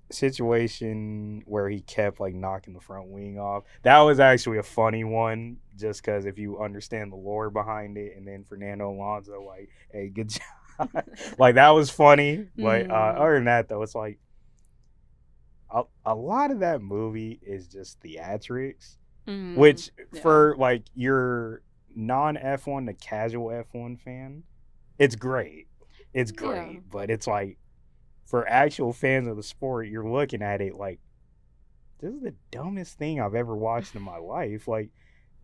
situation where he kept like knocking the front wing off, that was actually a funny one, just because if you understand the lore behind it. And then Fernando Alonso, like, hey, good job. Like, that was funny. But other than that, though, it's like a lot of that movie is just theatrics, which Yeah. for like your non F1 to casual F1 fan, it's great. It's great. Yeah. But it's like, for actual fans of the sport, you're looking at it like, this is the dumbest thing I've ever watched in my life. Like,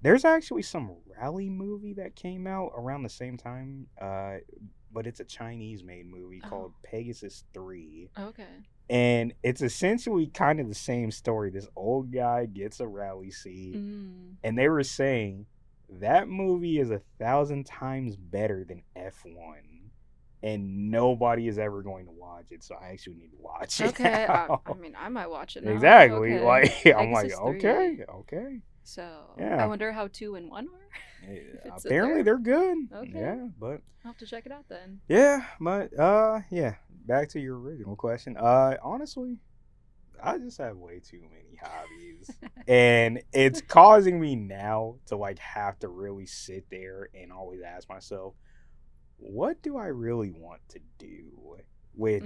there's actually some rally movie that came out around the same time, but it's a Chinese-made movie called Pegasus 3. Okay. And it's essentially kind of the same story. This old guy gets a rally seat, and they were saying that movie is 1,000 times better than F1. And nobody is ever going to watch it, so I actually need to watch it. Okay. I mean, I might watch it now. Exactly. Okay. Like, I'm like, Pegasus okay, 3. okay. So, Yeah. I wonder how 2 and 1 were. Apparently they're good. Okay. Yeah, but I'll have to check it out then. yeah, but yeah. Back to your original question. Honestly, I just have way too many hobbies, and it's causing me now to like have to really sit there and always ask myself, what do I really want to do with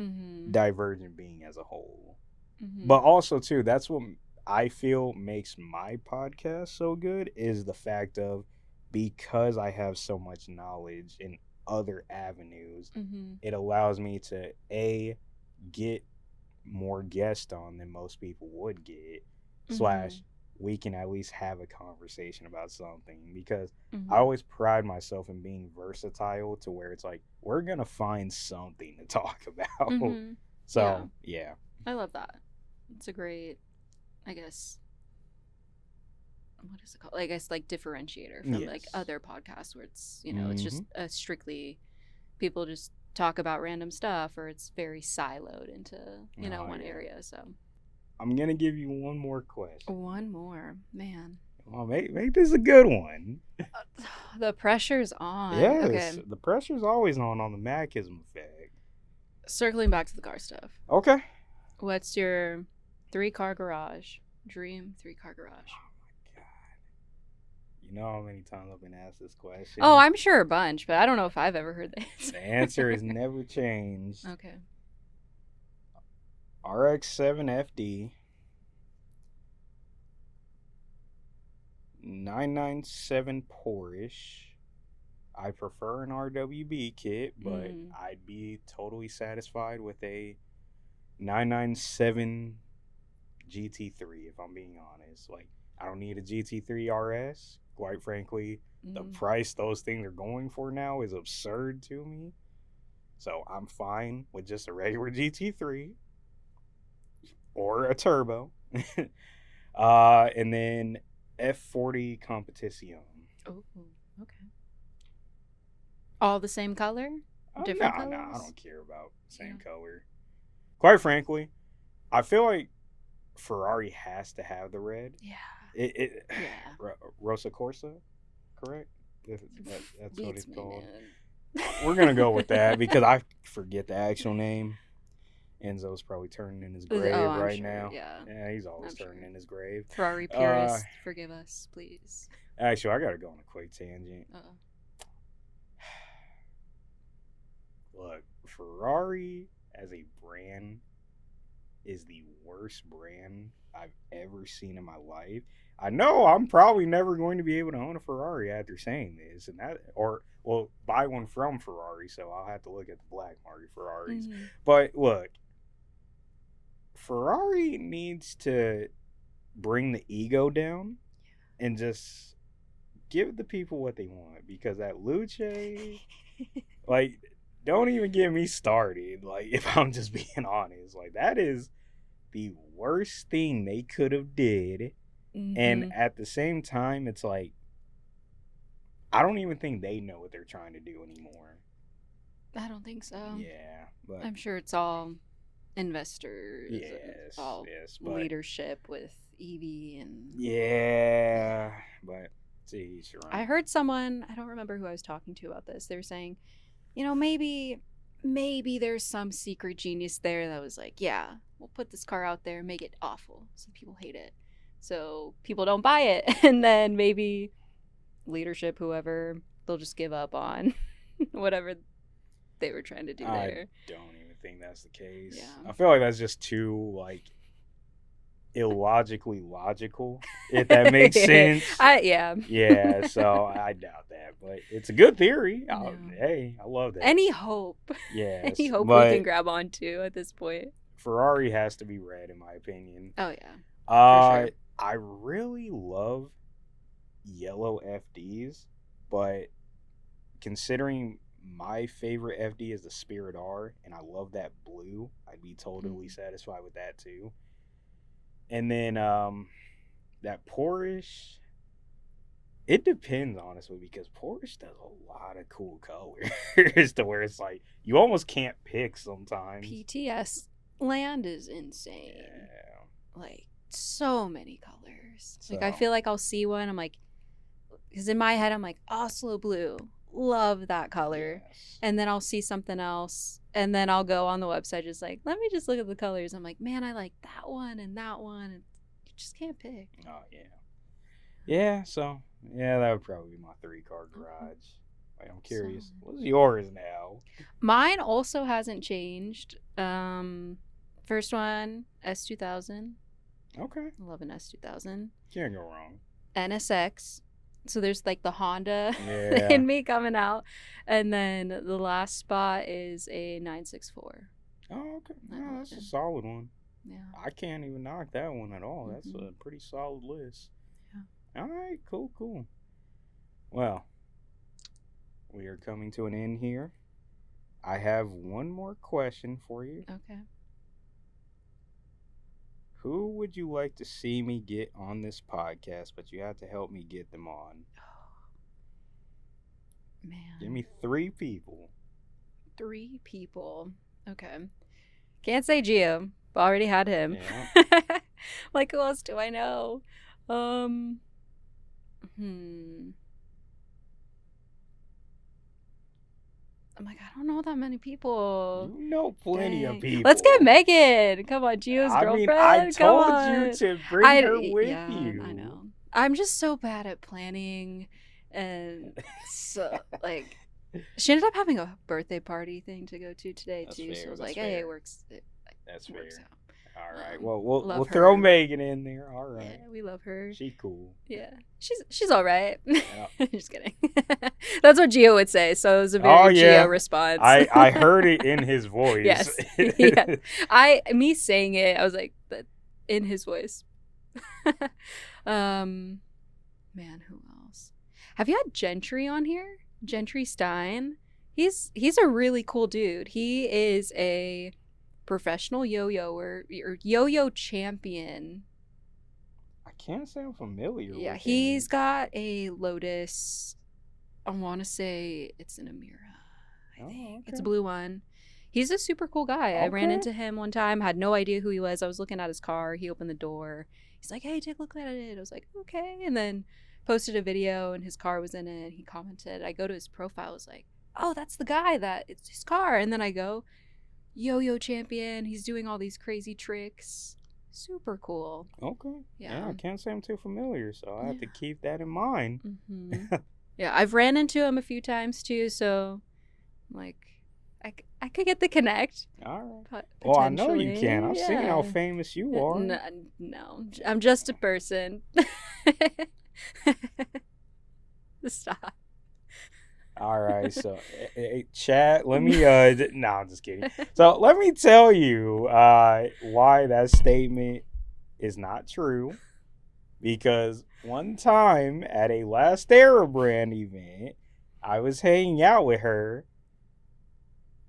Divergent being as a whole? But also too, that's what I feel makes my podcast so good, is the fact of, because I have so much knowledge in other avenues, it allows me to get more guests on than most people would get, slash we can at least have a conversation about something, because I always pride myself in being versatile to where it's like, we're gonna find something to talk about. So yeah. I love that. It's a great, I guess, what is it called? I guess like differentiator from like other podcasts where it's, you know, it's just strictly people just talk about random stuff, or it's very siloed into, you know, one area. So I'm gonna give you one more question. One more, man. Well, make this a good one. The pressure's on. Yes, okay. The pressure's always on the Mackism effect. Circling back to the car stuff. Okay. What's your 3-car garage? Dream 3-car garage. Oh my god. You know how many times I've been asked this question? Oh, I'm sure a bunch, but I don't know if I've ever heard this. The answer has never changed. Okay. RX-7 FD, 997 Porsche. I prefer an RWB kit, but I'd be totally satisfied with a 997 GT3, if I'm being honest. Like, I don't need a GT3 RS. Quite frankly, the price those things are going for now is absurd to me. So I'm fine with just a regular GT3 or a turbo. And then F40 Competition. Oh, okay. All the same color? Different colors? No, I don't care about same color. Quite frankly, I feel like Ferrari has to have the red. Yeah. Rosa Corsa, correct? That's what it's called. Man. We're going to go with that because I forget the actual name. Enzo's probably turning in his grave right now. Yeah, he's always turning in his grave. Ferrari purists, forgive us, please. Actually, I got to go on a quick tangent. Look, Ferrari as a brand is the worst brand I've ever seen in my life. I know I'm probably never going to be able to own a Ferrari after saying this, and that, or well, buy one from Ferrari, so I'll have to look at the black market Ferraris. But look, Ferrari needs to bring the ego down and just give the people what they want, because that Luce, like, don't even get me started. Like, if I'm just being honest, like, that is the worst thing they could have did. And at the same time, it's like, I don't even think they know what they're trying to do anymore. I don't think so. Yeah, but I'm sure it's all investors and Yes, all yes, but leadership with Evie and yeah, but to each your I own. heard someone, I don't remember who I was talking to about this. They were saying, maybe there's some secret genius there that was like, yeah, we'll put this car out there, make it awful so people hate it. So people don't buy it and then maybe leadership whoever they'll just give up on whatever they were trying to do I there. don't even think that's the case. Yeah. I feel like that's just too like illogically logical, if that makes sense. Yeah. So I doubt that, but it's a good theory. No. Hey, I love that. Any hope. Yes, Any hope we but can grab onto at this point. Ferrari has to be red, in my opinion. Oh yeah. For sure. I really love yellow FDs, but considering my favorite FD is the Spirit R, and I love that blue, I'd be totally satisfied with that too. And then that Porsche, it depends honestly, because Porsche does a lot of cool colors to where it's like you almost can't pick sometimes. PTS land is insane. Yeah. Like so many colors. So, like I feel like I'll see one, I'm like, because in my head I'm like Oslo blue, love that color. yes. And then I'll see something else, and then I'll go on the website just like, let me just look at the colors. I'm like, man, I like that one and that one, and you just can't pick. Oh yeah. Yeah, so yeah, that would probably be my 3-car garage. Wait, I'm curious. What's yours now? Mine also hasn't changed. First one, S2000. Okay. I love an S2000. Can't go wrong. NSX. So there's like the Honda Yeah. in me coming out. And then the last spot is a 964. Oh, okay. No, that's a solid one. Yeah. I can't even knock that one at all. That's a pretty solid list. Yeah. All right, cool. Well, we are coming to an end here. I have one more question for you. Okay. Who would you like to see me get on this podcast, but you have to help me get them on? Man. Give me 3 people. 3 people. Okay. Can't say Gio. Already had him. Yeah. Like, who else do I know? I'm like, I don't know that many people. You know plenty of people. Let's get Megan. Come on, Gio's girlfriend. I told Come you on. to bring her with you. I know. I'm just so bad at planning, and so like, she ended up having a birthday party thing to go to today. That's too. fair, so I was that's like, fair. hey, it works. That's works fair. out. All right. Well, we'll love throw her. Megan in there. All right. Yeah, we love her. She cool. Yeah, she's all right. Yeah. Just kidding. That's what Gio would say. So it was a very Gio response. I heard it in his voice. Yes. Yeah. Me saying it, I was like, in his voice. Man, who else? Have you had Gentry on here? Gentry Stein. He's a really cool dude. He is a professional yo-yoer or yo-yo champion. I can't say I'm familiar with him. He's got a Lotus. I want to say it's an Amira. I think it's a blue one. He's a super cool guy. I ran into him one time, had no idea who he was. I was looking at his car. He opened the door. He's like, hey, take a look at it. I was like, okay. And then posted a video and his car was in it. He commented. I go to his profile. I was like, oh, that's the guy that it's his car. And then I go, yo-yo champion. He's doing all these crazy tricks. Super cool. Okay. Yeah. I can't say I'm too familiar, so I have to keep that in mind. Yeah, I've ran into him a few times too, so like I could get the connect. All right. Well, I know you can. I've seen how famous you are. No, I'm just a person. Stop. All right, so chat, let me no, I'm just kidding. So let me tell you why that statement is not true. Because one time at a Last Era brand event, I was hanging out with her.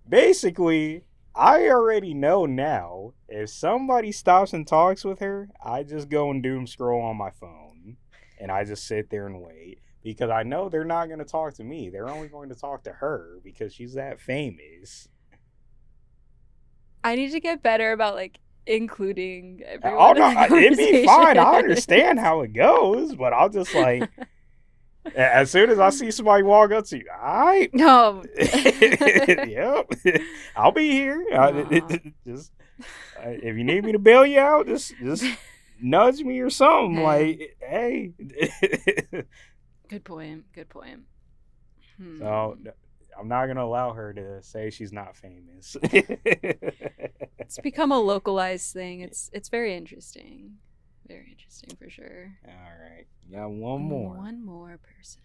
Basically, I already know now, if somebody stops and talks with her, I just go and doom scroll on my phone. And I just sit there and wait. Because I know they're not going to talk to me. They're only going to talk to her because she's that famous. I need to get better about like including Oh everyone no, in the it'd be fine. I understand conversations. how it goes, but I'm just like, as soon as I see somebody walk up to you, all right, No. yep, I'll be here. Aw. Just if you need me to bail you out, just nudge me or something. Hey. Like, hey. Good point. Good point. So I'm not gonna allow her to say she's not famous. It's become a localized thing. It's very interesting. Very interesting for sure. All right, got one more. One more person.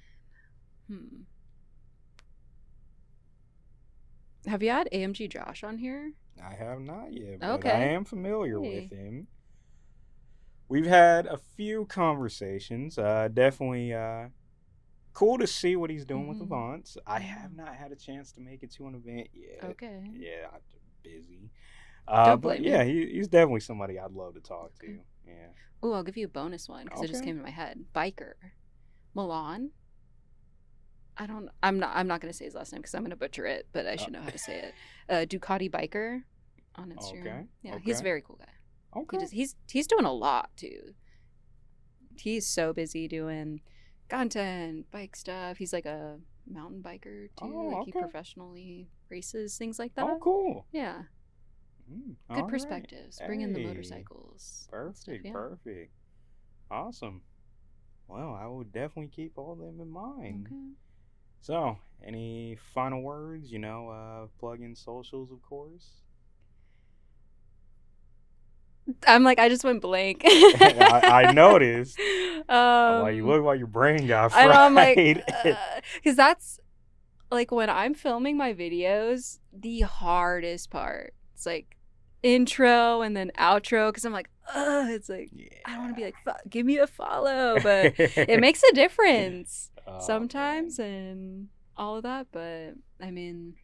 Have you had AMG Josh on here? I have not yet, but Okay. I am familiar with him. We've had a few conversations. Definitely cool to see what he's doing with DeVante. I have not had a chance to make it to an event yet. Okay. Yeah, I'm busy. Don't but blame yeah, me. he's definitely somebody I'd love to talk to. Yeah. Oh, I'll give you a bonus one because it just came to my head. Biker, Milan. I'm not gonna say his last name because I'm gonna butcher it, but I should know how to say it. Ducati Biker on Instagram. Okay. Yeah, he's a very cool guy. Okay. He's doing a lot too. He's so busy doing content, bike stuff. He's like a mountain biker too. He professionally races things like that. Oh, cool. Yeah. Good perspectives. Right. Bring in the motorcycles. Perfect. Stuff, yeah. Perfect. Awesome. Well, I will definitely keep all of them in mind. Okay. So, any final words? Plug in socials, of course. I'm like, I just went blank. I noticed. Like, you look like your brain got fried. I know, I'm like, because that's like when I'm filming my videos, the hardest part. It's like intro and then outro because I'm like, it's like, I don't want to be like, give me a follow, but it makes a difference sometimes and all of that. But I mean,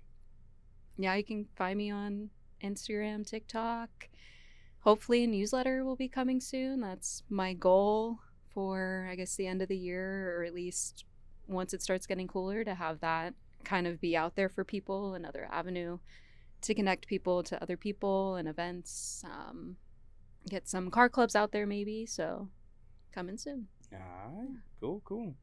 yeah, you can find me on Instagram, TikTok. Hopefully a newsletter will be coming soon. That's my goal for, I guess, the end of the year, or at least once it starts getting cooler, to have that kind of be out there for people, another avenue to connect people to other people and events. Get some car clubs out there maybe, so coming soon. All right. Cool.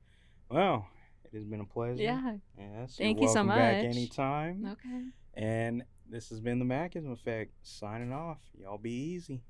Well, it has been a pleasure. Yeah. Yes. Thank you so much. Welcome back anytime. Okay. And this has been the Mackism Effect, signing off. Y'all be easy.